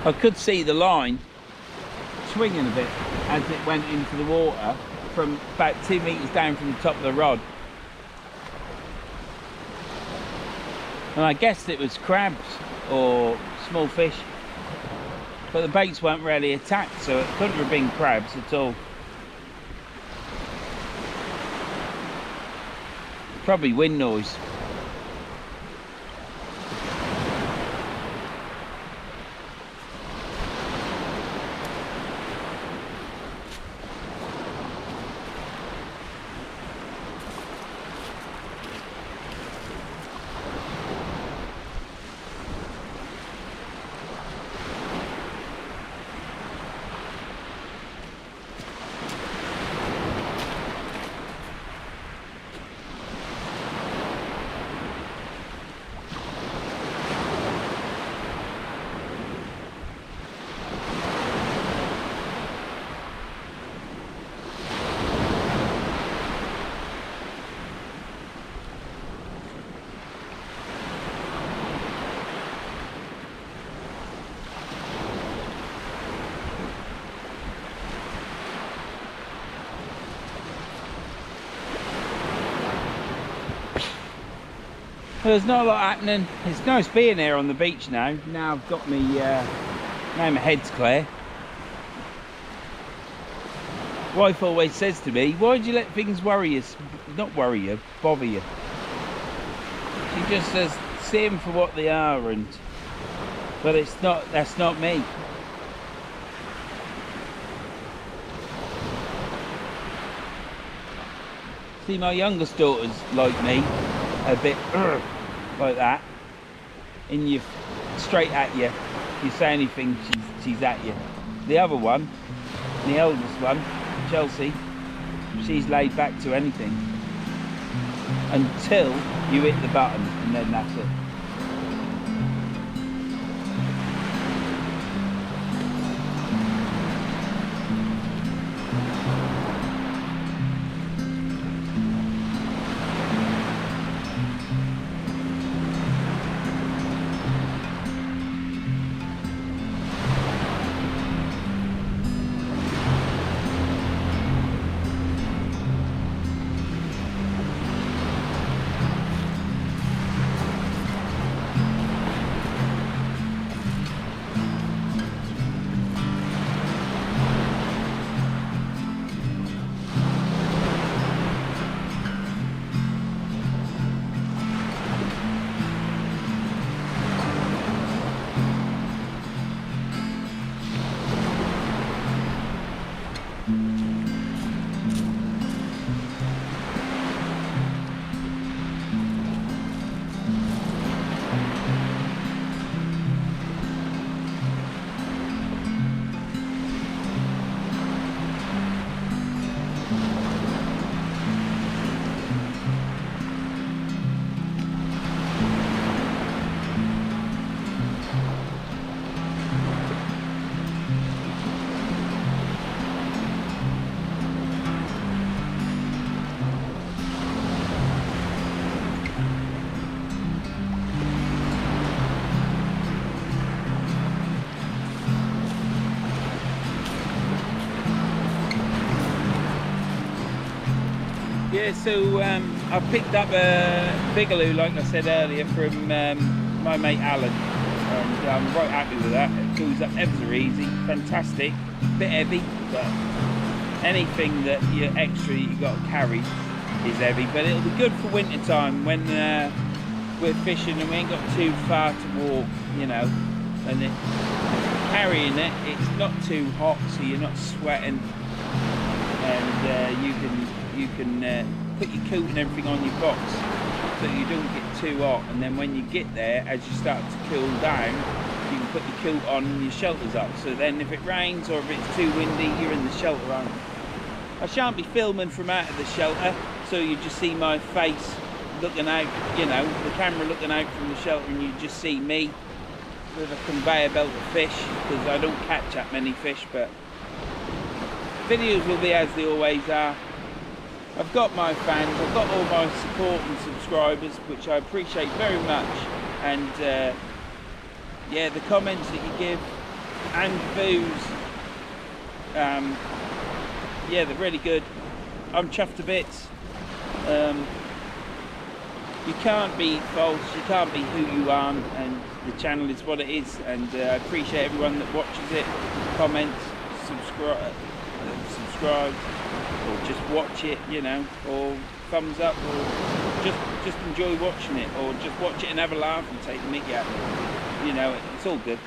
I could see the line swinging a bit as it went into the water from about 2 meters down from the top of the rod. And I guessed it was crabs or small fish, but the baits weren't really attacked, so it couldn't have been crabs at all. Probably wind noise. Well, there's not a lot happening. It's nice being here on the beach now. Now I've got me, now my head's clear. Wife always says to me, why do you let things worry you? Not worry you, bother you. She just says, see them for what they are, but it's not, that's not me. See, my youngest daughter's like me. A bit like that, and you straight at you. If you say anything, she's at you. The other one, the eldest one, Chelsea, she's laid back to anything until you hit the button, and then that's it. Yeah, so I picked up a Bigaloo, like I said earlier, from my mate Alan, and I'm right happy with that. It goes up ever so easy, fantastic, bit heavy, but anything that you're extra you got to carry is heavy. But it'll be good for winter time when we're fishing and we ain't got too far to walk, you know. And carrying it, it's not too hot, so you're not sweating, and you can put your coat and everything on your box so you don't get too hot. And then when you get there, as you start to cool down, you can put your coat on and your shelter's up. So then if it rains or if it's too windy, you're in the shelter on. I shan't be filming from out of the shelter, so you just see my face looking out, you know, the camera looking out from the shelter, and you just see me with a conveyor belt of fish, because I don't catch that many fish, but videos will be as they always are. I've got my fans, I've got all my support and subscribers, which I appreciate very much, and yeah, the comments that you give and views, yeah, they're really good. I'm chuffed to bits. You can't be false, you can't be who you aren't, and the channel is what it is, and I appreciate everyone that watches it, comments, subscribe, or just watch it, you know, or thumbs up, or just enjoy watching it, or just watch it and have a laugh and take the mickey out of it. You know, it's all good.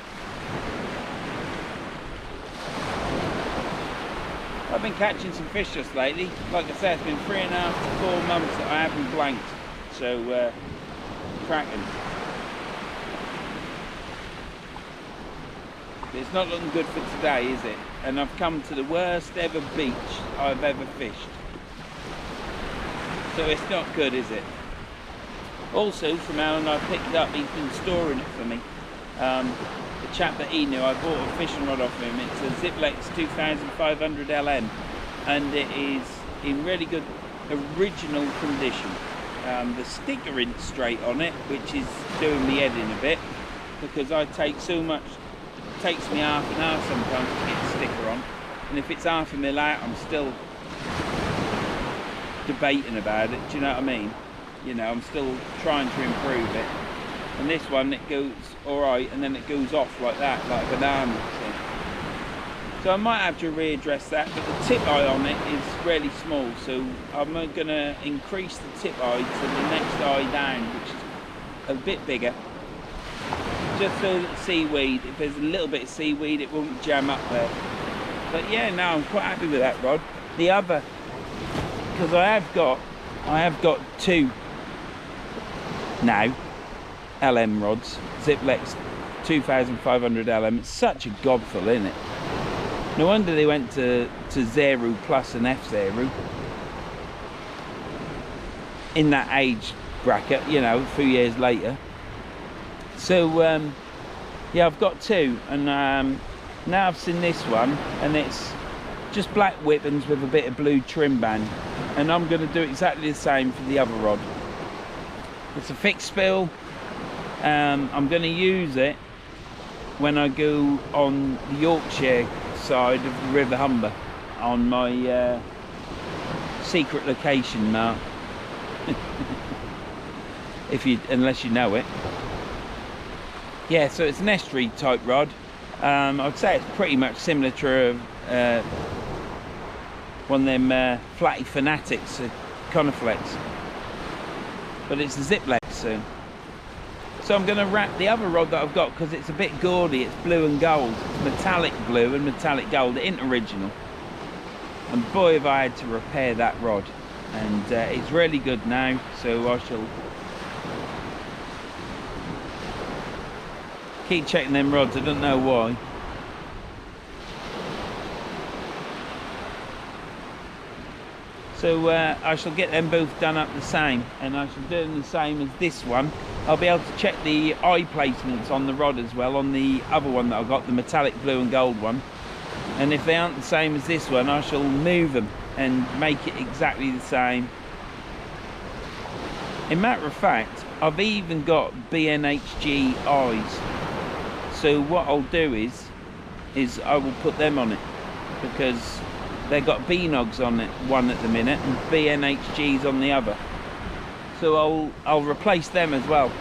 I've been catching some fish just lately. Like I said, it's been 3.5 to 4 months that I haven't blanked, so cracking. It's not looking good for today, is it? And I've come to the worst ever beach I've ever fished. So it's not good, is it? Also, from Alan, I picked up, he's been storing it for me. The chap that he knew, I bought a fishing rod off him. It's a Ziplex 2500 LM, and it is in really good original condition. The sticker isn't straight on it, which is doing me head in a bit, because I take so much. It takes me half an hour sometimes to get the sticker on, and if it's half a mil out, I'm still debating about it. Do you know what I mean? You know, I'm still trying to improve it. And this one, it goes all right, and then it goes off like that, like a banana. So I might have to readdress that, but the tip eye on it is really small, so I'm going to increase the tip eye to the next eye down, which is a bit bigger. Just so that seaweed, if there's a little bit of seaweed, it won't jam up there. But yeah, no, I'm quite happy with that rod. The other, because I have got two now LM rods, Ziplex 2500 LM. It's such a gobful, isn't it? No wonder they went to Zero Plus and F-Zero in that age bracket, you know, a few years later. So yeah, I've got two, and now I've seen this one, and it's just black whippings with a bit of blue trim band, and I'm going to do exactly the same for the other rod. It's a fixed spill. I'm going to use it when I go on the Yorkshire side of the River Humber on my secret location mark. Unless you know it. Yeah, so it's an estuary type rod. I'd say it's pretty much similar to one of them flatty fanatics, Coniflex, but it's a Ziplex. So I'm going to wrap the other rod that I've got, because it's a bit gaudy. It's blue and gold. It's metallic blue and metallic gold. It ain't original. And boy, have I had to repair that rod. And it's really good now. So I shall keep checking them rods. I don't know why. So I shall get them both done up the same, and I shall do them the same as this one. I'll be able to check the eye placements on the rod as well, on the other one that I've got, the metallic blue and gold one. And if they aren't the same as this one, I shall move them and make it exactly the same. In matter of fact, I've even got BNHG eyes. So what I'll do is I will put them on it, because they've got B-nogs on it, one at the minute, and BNHGs on the other. So I'll replace them as well.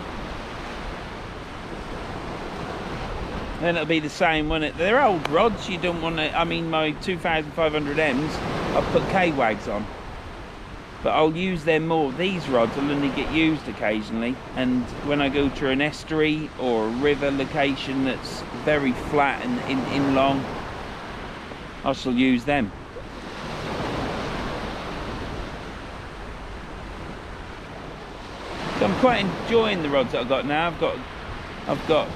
Then it'll be the same, won't it? They're old rods, you don't want to, I mean my 2500Ms, I'll put K-wags on. But I'll use them more. These rods will only get used occasionally, and when I go to an estuary or a river location that's very flat and inlong, I shall use them. So I'm quite enjoying the rods that I've got now. I've got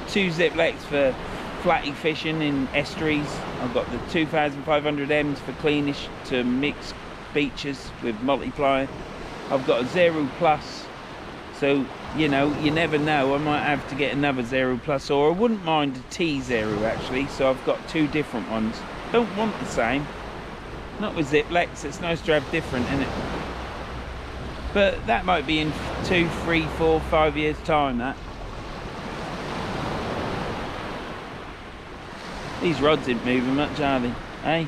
2 Ziplex for flatty fishing in estuaries. I've got the 2500Ms for cleanish to mix beaches with multiplier. I've got a 0 plus, so you know, you never know, I might have to get another 0 plus, or I wouldn't mind a T0 actually. So I've got 2 different ones. Don't want the same, not with Ziplex. It's nice to have different, isn't it? But that might be in 2, 3, 4, 5 years time, that. These rods ain't moving much, are they? Eh?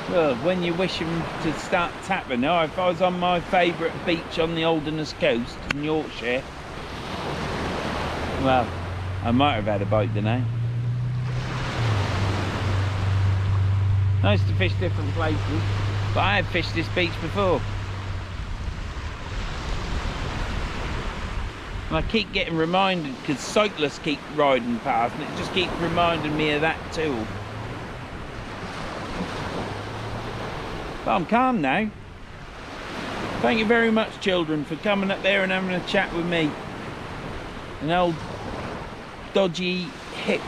Well, when you wish them to start tapping, now if I was on my favourite beach on the Holderness coast in Yorkshire, well, I might have had a bite, don't I? Nice to fish different places, but I have fished this beach before. And I keep getting reminded, because cyclists keep riding past, and it just keeps reminding me of that too. But I'm calm now. Thank you very much, children, for coming up there and having a chat with me. An old dodgy hipped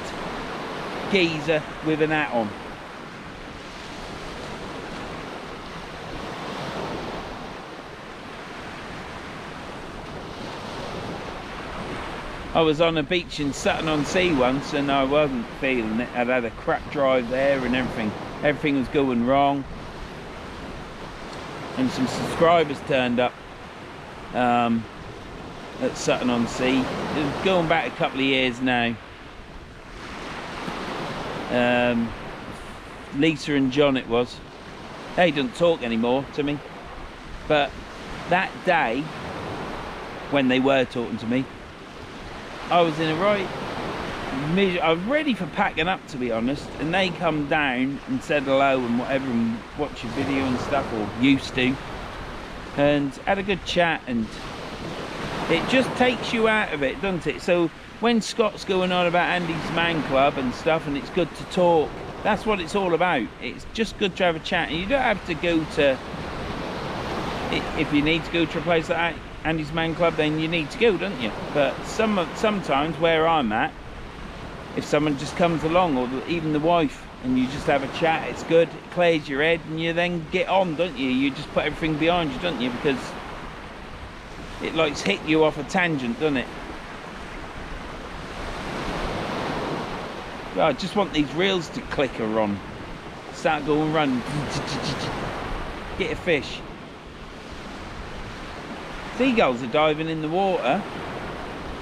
geezer with an hat on. I was on a beach in Sutton-on-Sea once and I wasn't feeling it. I'd had a crap drive there and everything was going wrong. And some subscribers turned up at Sutton-on-Sea. It was going back a couple of years now. Lisa and John it was. They don't talk anymore to me. But that day, when they were talking to me, I was in a right... I was ready for packing up, to be honest, and they come down and said hello and whatever and watch your video and stuff, or used to, and had a good chat, and it just takes you out of it, doesn't it? So when Scott's going on about Andy's Man Club and stuff, and it's good to talk, that's what it's all about. It's just good to have a chat, and you don't have to go to... If you need to go to a place like Andy's Man Club, then you need to go, don't you? But sometimes where I'm at, if someone just comes along, or even the wife, and you just have a chat, it's good, it clears your head, and you then get on, don't you? You just put everything behind you, don't you? Because it likes hit you off a tangent, doesn't it? Well, I just want these reels to clicker on. Start going run. Get a fish. Seagulls are diving in the water.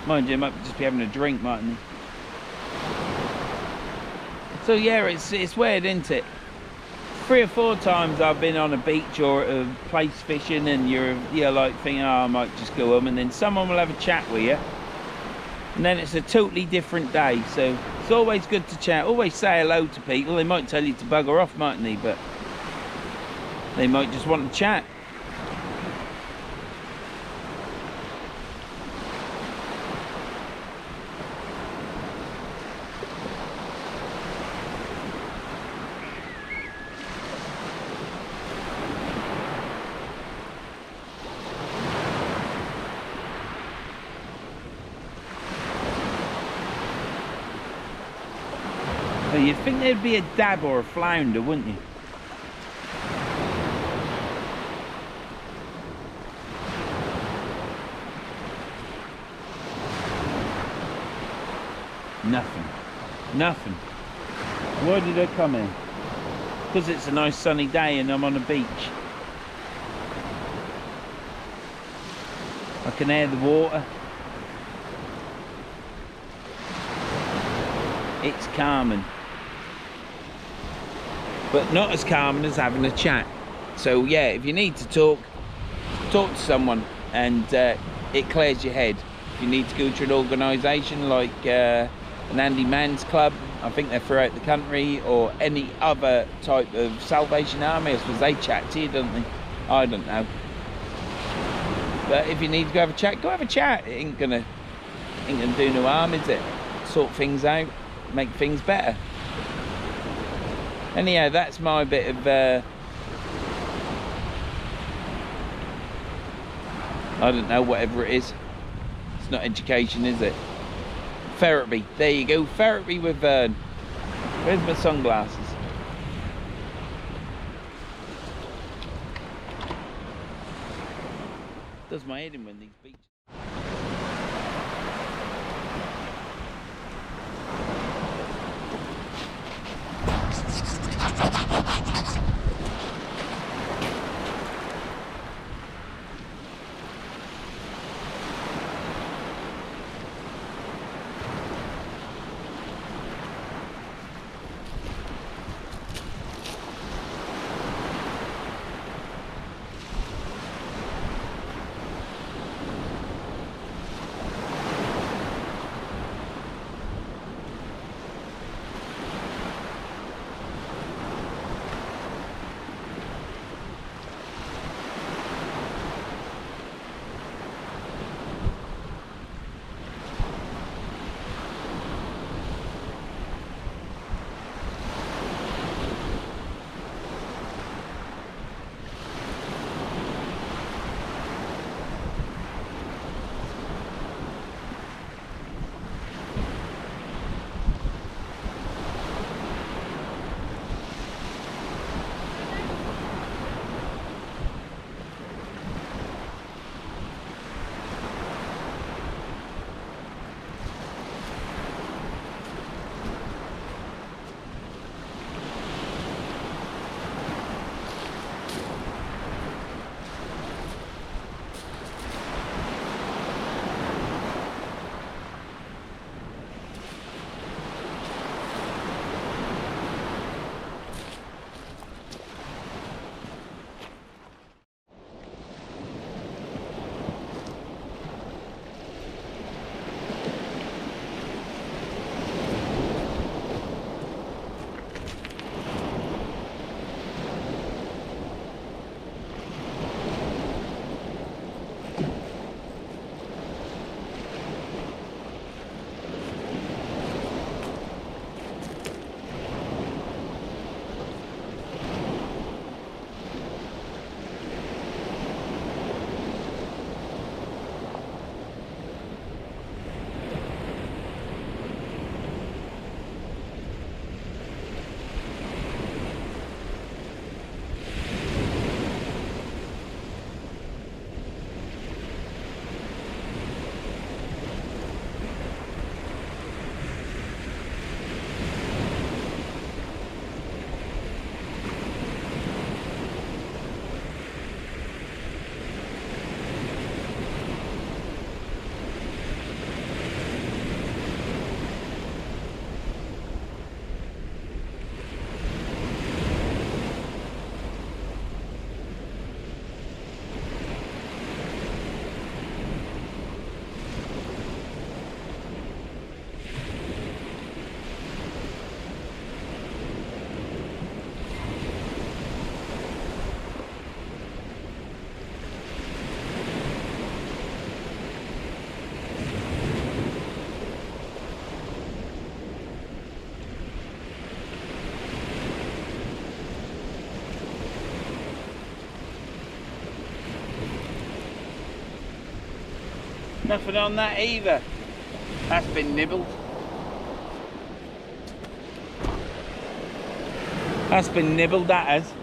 Mind you, they might just be having a drink, mightn't they? So yeah, it's weird, isn't it? 3 or 4 times I've been on a beach or a place fishing, and you're like thinking, oh, I might just go home, and then someone will have a chat with you, and then it's a totally different day. So it's always good to chat. Always say hello to people. They might tell you to bugger off, mightn't they? But they might just want to chat. You'd think there'd be a dab or a flounder, wouldn't you? Nothing. Nothing. Why did I come in? Because it's a nice sunny day and I'm on a beach. I can hear the water. It's calming. But not as calming as having a chat. So yeah, if you need to talk to someone, and it clears your head. If you need to go to an organisation like an Andy Mann's club, I think they're throughout the country, or any other type of Salvation Army, I suppose they chat to you, don't they? I don't know. But if you need to go have a chat, go have a chat. It ain't gonna do no harm, is it? Sort things out, make things better. Anyhow, that's my bit of I don't know, whatever it is. It's not education, is it? Therapy. There you go. Therapy with Vern. Where's my sunglasses? Does my head in when these beaches. Nothing on that either. That's been nibbled. That's been nibbled, that has.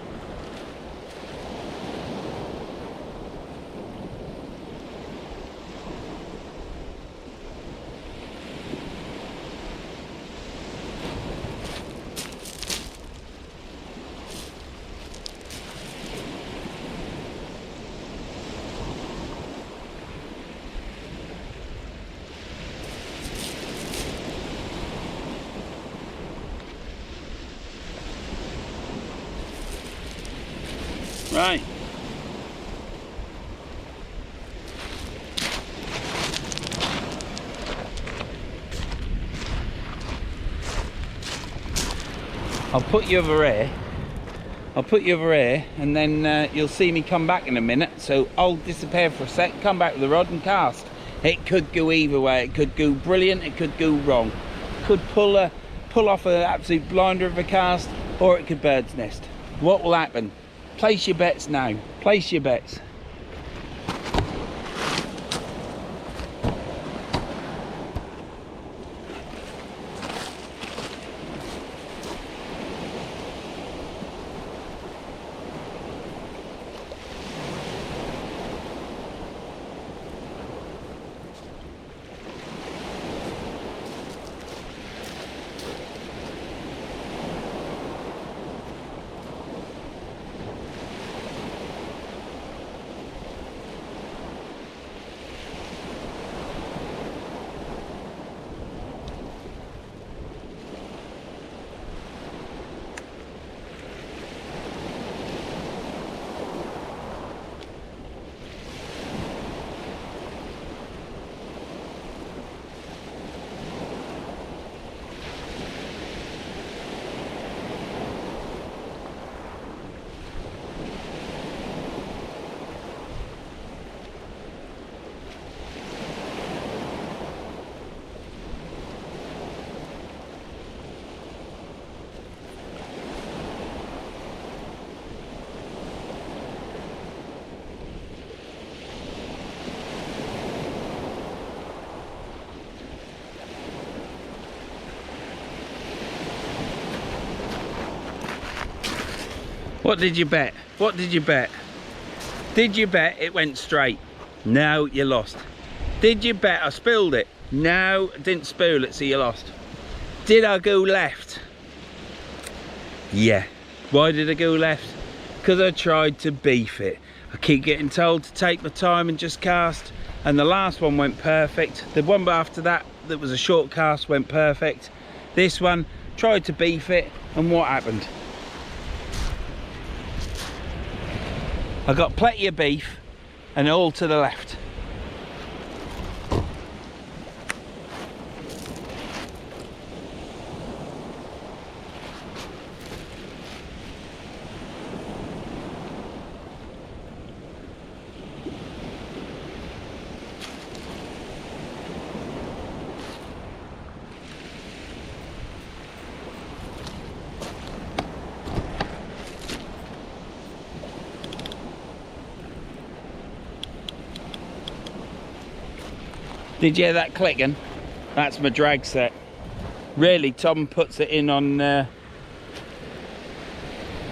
Right. I'll put you over here. I'll put you over here, and then you'll see me come back in a minute. So I'll disappear for a sec, come back with the rod and cast. It could go either way. It could go brilliant, it could go wrong. Could pull off an absolute blinder of a cast, or it could bird's nest. What will happen? Place your bets now. Place your bets. What did you bet? What did you bet? Did you bet it went straight? No, you lost. Did you bet I spilled it? No, I didn't spool it, so you lost. Did I go left? Yeah. Why did I go left? Because I tried to beef it. I keep getting told to take my time and just cast, and the last one went perfect. The one after that was a short cast, went perfect. This one, tried to beef it, and what happened? I got plenty of beef and all to the left. Did you hear that clicking? That's my drag set. Really, Tom puts it in on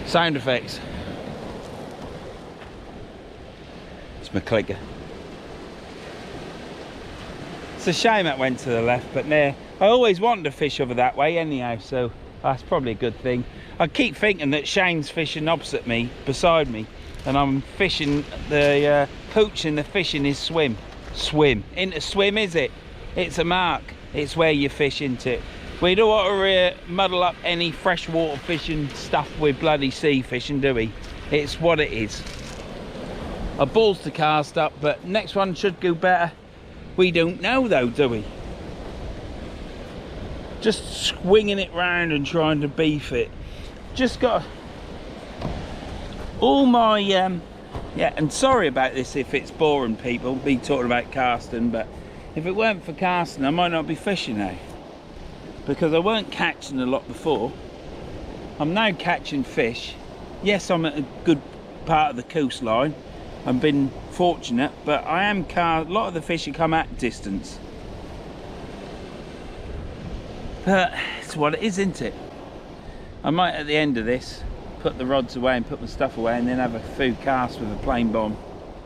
sound effects. It's my clicker. It's a shame that went to the left, but I always wanted to fish over that way anyhow, so that's probably a good thing. I keep thinking that Shane's fishing opposite me, beside me, and I'm fishing the poaching the fish in his swim. Swim into swim, is it? It's a mark. It's where you fish into it. We don't want to muddle up any freshwater fishing stuff with bloody sea fishing, do we? It's what it is. A balls to cast up, but next one should go better. We don't know though, do we? Just swinging it round and trying to beef it. Just got all my yeah, and sorry about this if it's boring people, me talking about casting, but if it weren't for casting, I might not be fishing now. Because I weren't catching a lot before. I'm now catching fish. Yes, I'm at a good part of the coastline. I've been fortunate, but I am a lot of the fish have come at distance. But it's what it is, isn't it? I might at the end of this put the rods away and put my stuff away and then have a food cast with a plain bomb.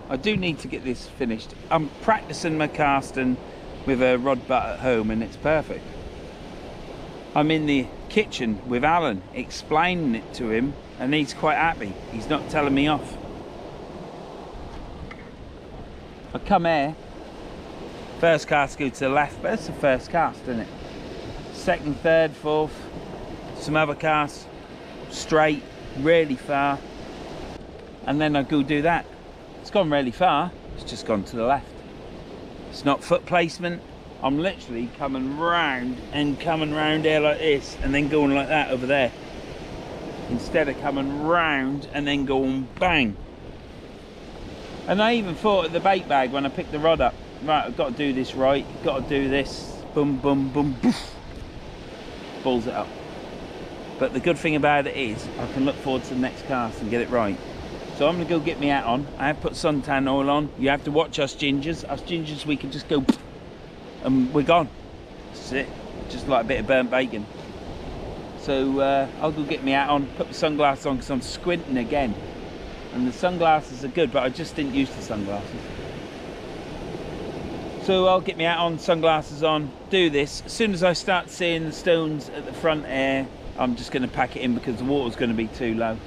I do need to get this finished. I'm practicing my casting with a rod butt at home and it's perfect. I'm in the kitchen with Alan explaining it to him and he's quite happy. He's not telling me off. I come here, first cast go to the left, but it's the first cast, isn't it? Second, third, fourth, some other casts, straight, really far. and then I go do that. It's gone really far, it's just gone to the left. It's not foot placement. I'm literally coming round and coming round here like this and then going like that over there, instead of coming round and then going bang. And I even thought of the bait bag when I picked the rod up. Right, I've got to do this right, got to do this, boom, boom, boom, poof. Balls it up. But the good thing about it is I can look forward to the next cast and get it right. So I'm going to go get my hat on. I have put suntan oil on. You have to watch us gingers. Us gingers, we can just go and we're gone. That's it. Just like a bit of burnt bacon. So I'll go get my hat on, put my sunglasses on because I'm squinting again. And the sunglasses are good, but I just didn't use the sunglasses. So I'll get my hat on, sunglasses on, do this. As soon as I start seeing the stones at the front here, I'm just going to pack it in because the water's going to be too low.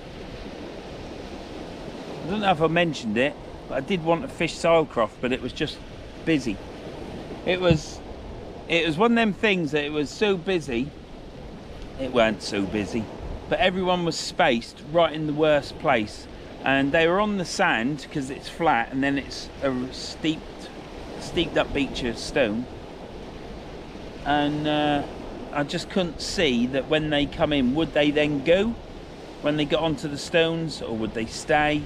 I don't know if I mentioned it, but I did want to fish Sailcroft, but it was just busy. It was one of them things that it was so busy. It weren't so busy, but everyone was spaced right in the worst place, and they were on the sand because it's flat, and then it's a steeped up beach of stone, and I just couldn't see that when they come in, would they then go when they got onto the stones, or would they stay?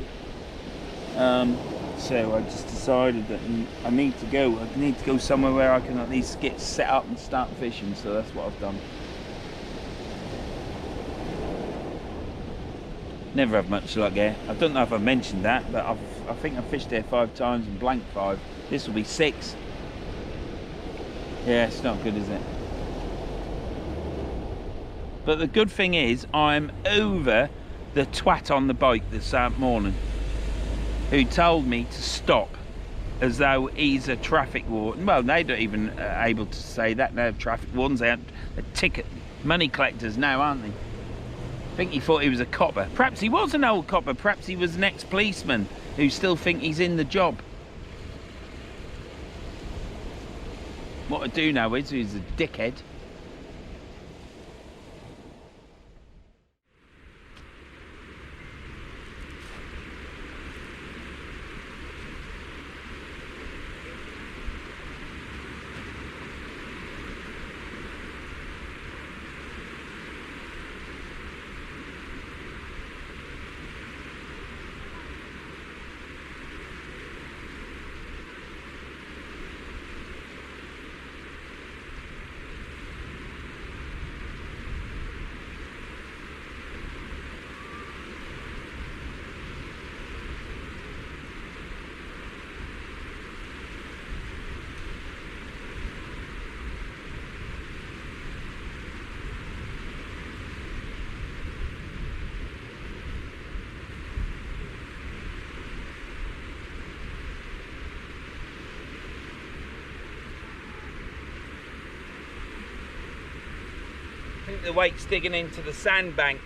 So I just decided that I need to go. I need to go somewhere where I can at least get set up and start fishing. So that's what I've done. Never have much luck here. I don't know if I mentioned that, but I think I fished there 5 times and blanked 5. This will be 6. Yeah, it's not good, is it? But the good thing is I'm over the twat on the bike this morning, who told me to stop as though he's a traffic warden. Well, they don't even able to say that. They're traffic wardens. They're ticket money collectors now, aren't they? I think he thought he was a copper. Perhaps he was an old copper. Perhaps he was an ex-policeman who still think he's in the job. What I do know is he's a dickhead. I think the weight's digging into the sandbank.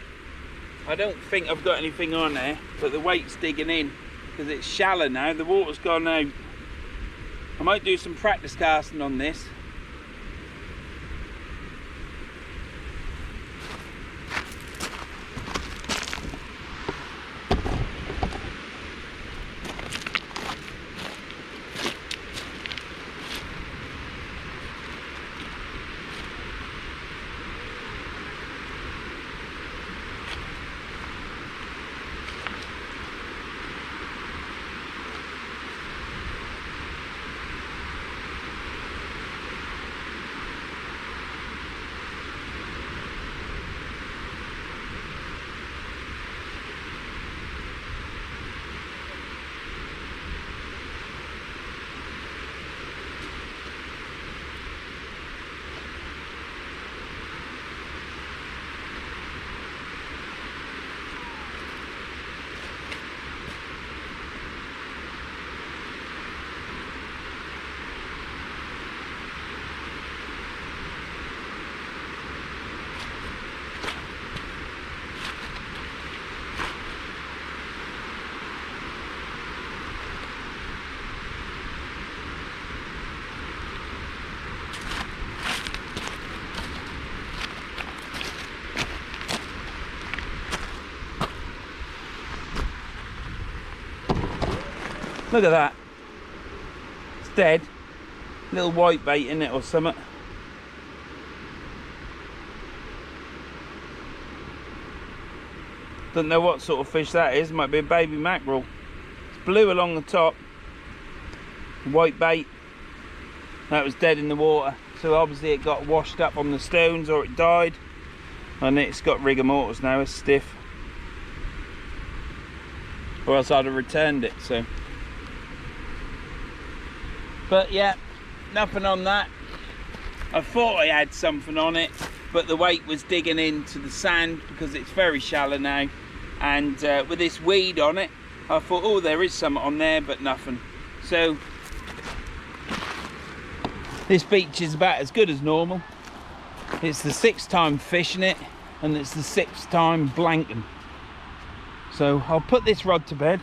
I don't think I've got anything on there, but the weight's digging in because it's shallow now. The water's gone out. I might do some practice casting on this. Look at that. It's dead. Little white bait in it or something. Don't know what sort of fish that is. Might be a baby mackerel. It's blue along the top. White bait. That was dead in the water. So obviously it got washed up on the stones or it died. And it's got rigor mortis now. It's stiff. Or else I'd have returned it. So. But yeah, nothing on that. I thought I had something on it, but the weight was digging into the sand because it's very shallow now. And with this weed on it, I thought, oh, there is something on there, but nothing. So this beach is about as good as normal. It's the 6th time fishing it, and it's the 6th time blanking. So I'll put this rod to bed,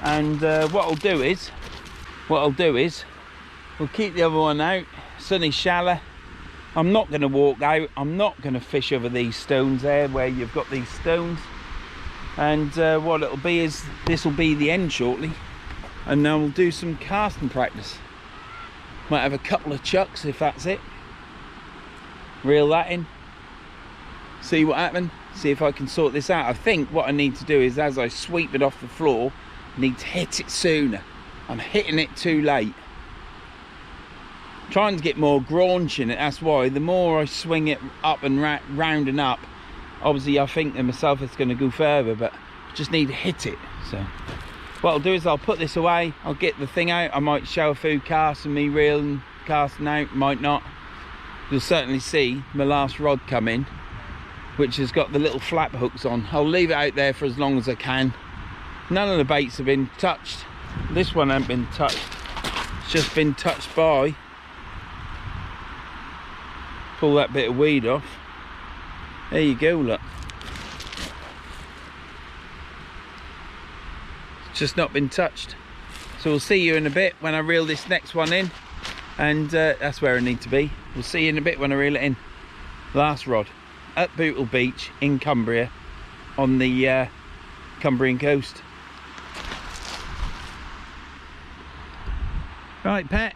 and what I'll do is we'll keep the other one out. Sunny shallow. I'm not going to walk out. I'm not going to fish over these stones there where you've got these stones. And what it'll be is, this will be the end shortly, and then we'll do some casting practice. Might have a couple of chucks if that's it. Reel that in. See what happens. See if I can sort this out. I think what I need to do is, as I sweep it off the floor, I need to hit it sooner. I'm hitting it too late. Trying to get more graunch in it, that's why. The more I swing it up and round and up, obviously I think to myself it's going to go further, but I just need to hit it. So what I'll do is I'll put this away, I'll get the thing out. I might show a few casts of me reeling, casting out, might not. You'll certainly see my last rod come in, which has got the little flap hooks on. I'll leave it out there for as long as I can. None of the baits have been touched. This one hasn't been touched. It's just been touched by. Pull that bit of weed off. There you go, look. It's just not been touched. So we'll see you in a bit when I reel this next one in. And that's where I need to be. We'll see you in a bit when I reel it in. Last rod. At Bootle Beach in Cumbria. On the Cumbrian coast. Right, Pat.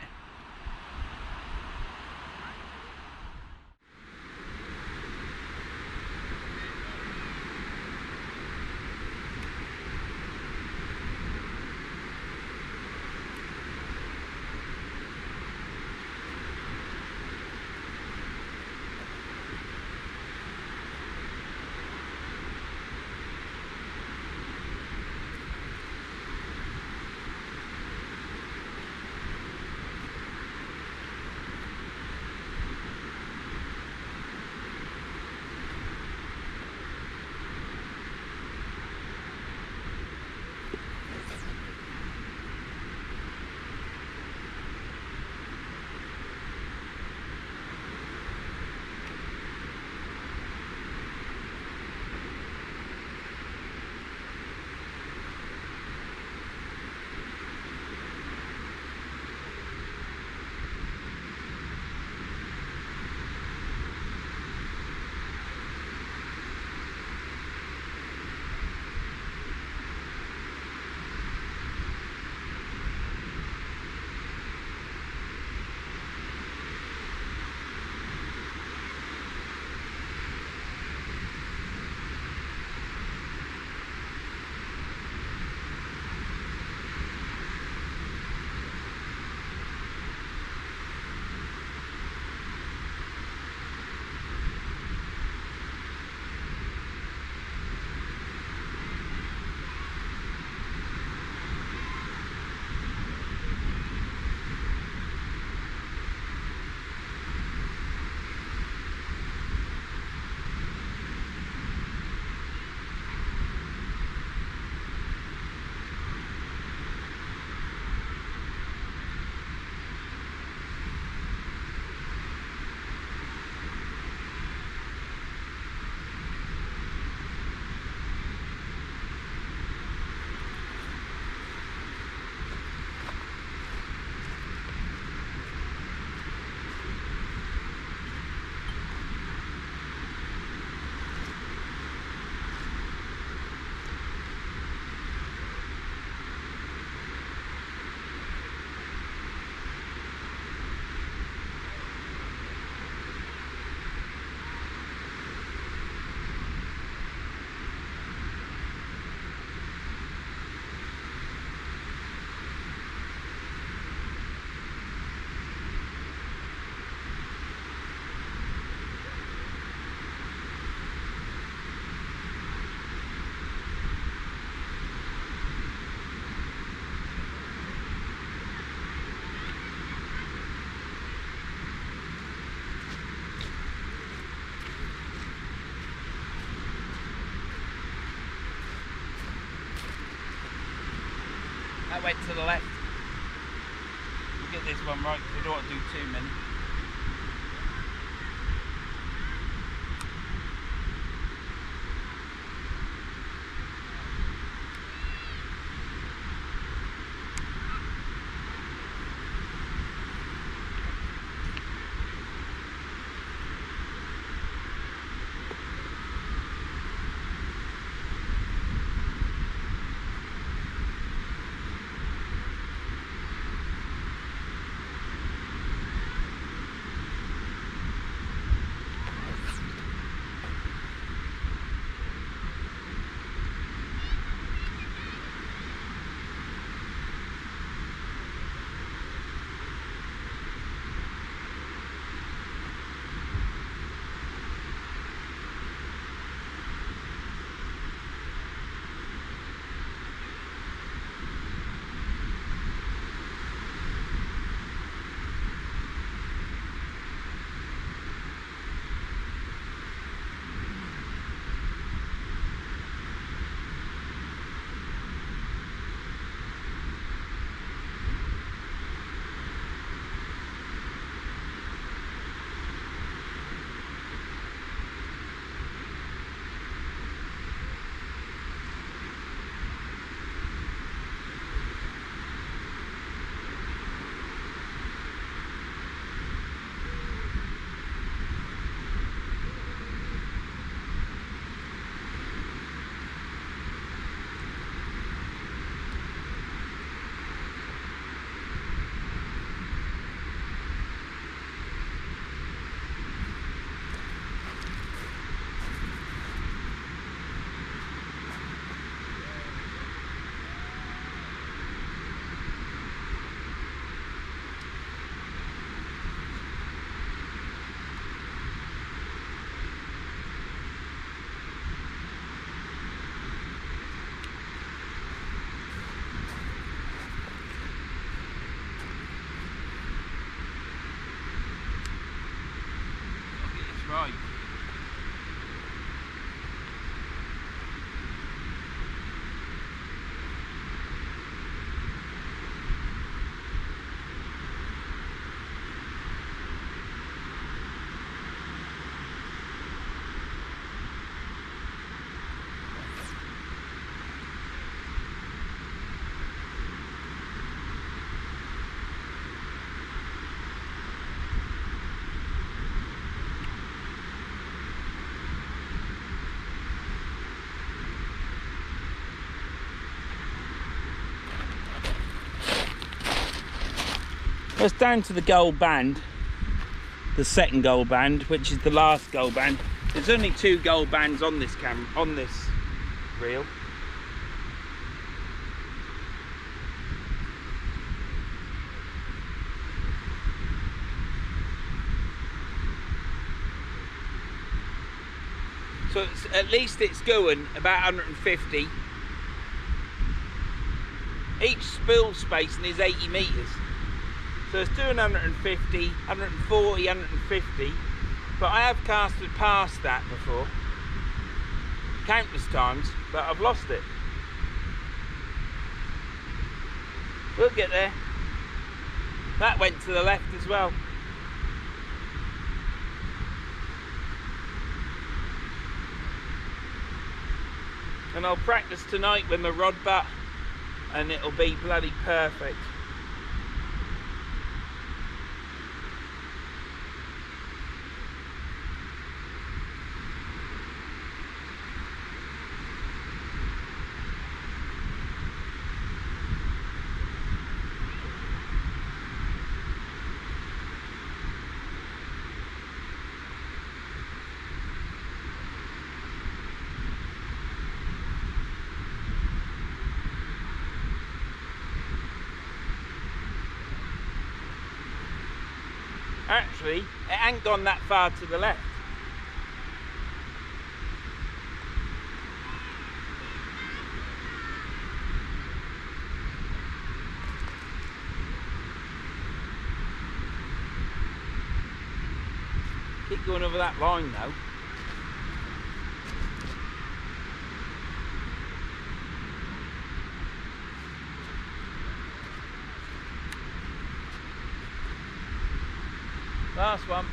That went to the left. We'll get this one right because we don't want to do too many. Right. It's down to the gold band, the second gold band, which is the last gold band. There's only 2 gold bands on this reel. So at least it's going about 150. Each spool spacing is 80 metres. So it's doing 150, 140, 150, but I have casted past that before, countless times, but I've lost it. We'll get there. That went to the left as well. And I'll practice tonight with my rod butt, and it'll be bloody perfect. Actually, it ain't gone that far to the left. Keep going over that line though. Last one.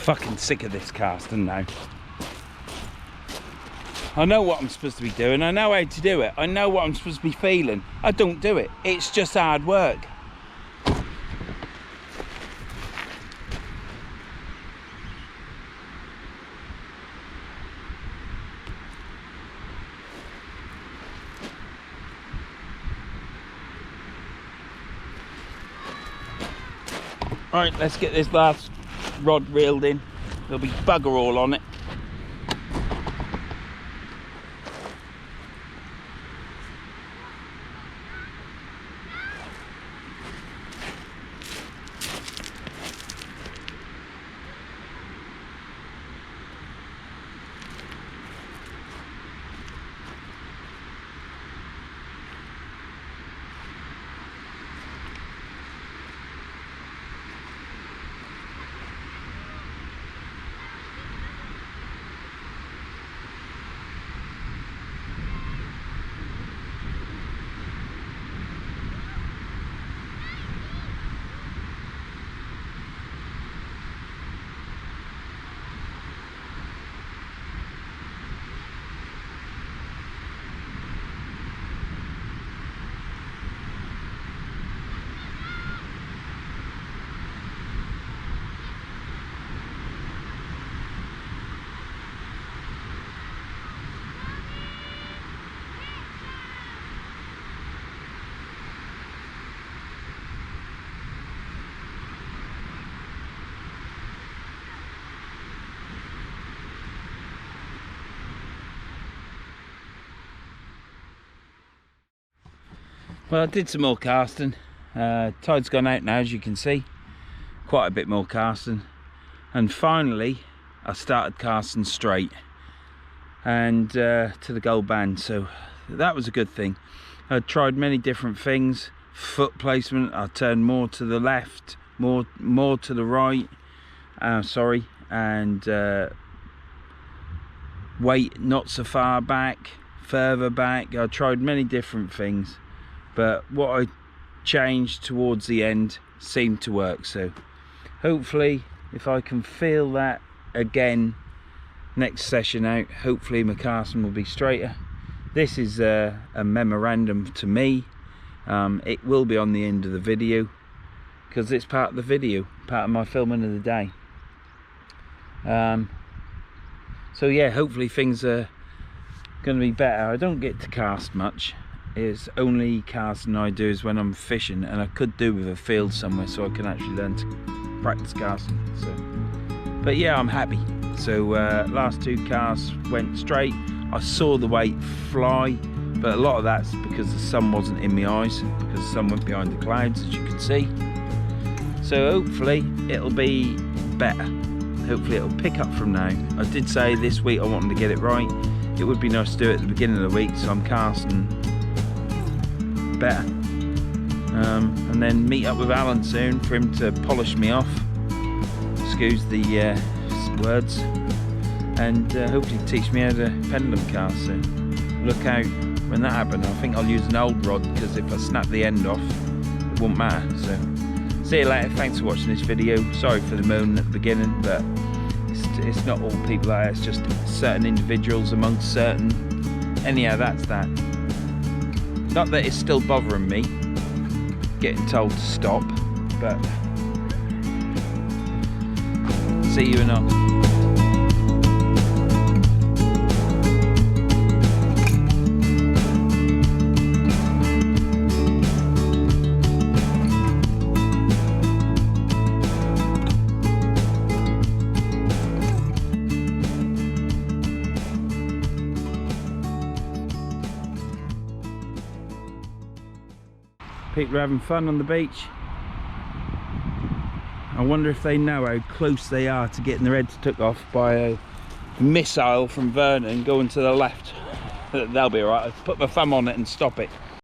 Fucking sick of this casting now. I know what I'm supposed to be doing. I know how to do it. I know what I'm supposed to be feeling. I don't do it. It's just hard work. Right, let's get this last rod reeled in. There'll be bugger all on it. Well, I did some more casting. Tide's gone out now, as you can see. Quite a bit more casting. And finally, I started casting straight and to the gold band. So that was a good thing. I tried many different things. Foot placement, I turned more to the left, more to the right. And weight not so far back, further back. I tried many different things. But what I changed towards the end seemed to work. So hopefully, if I can feel that again next session out, hopefully my casting will be straighter. This is a memorandum to me. It will be on the end of the video because it's part of the video, part of my filming of the day. So yeah, hopefully things are going to be better. I don't get to cast much. It's only casting I do is when I'm fishing, and I could do with a field somewhere so I can actually learn to practice casting. So, but yeah, I'm happy. So last two casts went straight. I saw the weight fly, but a lot of that's because the sun wasn't in my eyes, because the sun went behind the clouds, as you can see. So hopefully it'll be better. Hopefully it'll pick up from now. I did say this week I wanted to get it right. It would be nice to do it at the beginning of the week, so I'm casting better. And then meet up with Alan soon for him to polish me off. Excuse the words. And hopefully teach me how to pendulum cast. So look out when that happened, I think I'll use an old rod, because if I snap the end off, it won't matter. So, see you later. Thanks for watching this video. Sorry for the moan at the beginning, but it's not all people out there, it's just certain individuals amongst certain. Anyhow, that's that. Not that it's still bothering me, getting told to stop, but see you in a... People are having fun on the beach. I wonder if they know how close they are to getting their heads took off by a missile from Vernon going to the left. They'll be alright. I'll put my thumb on it and stop it.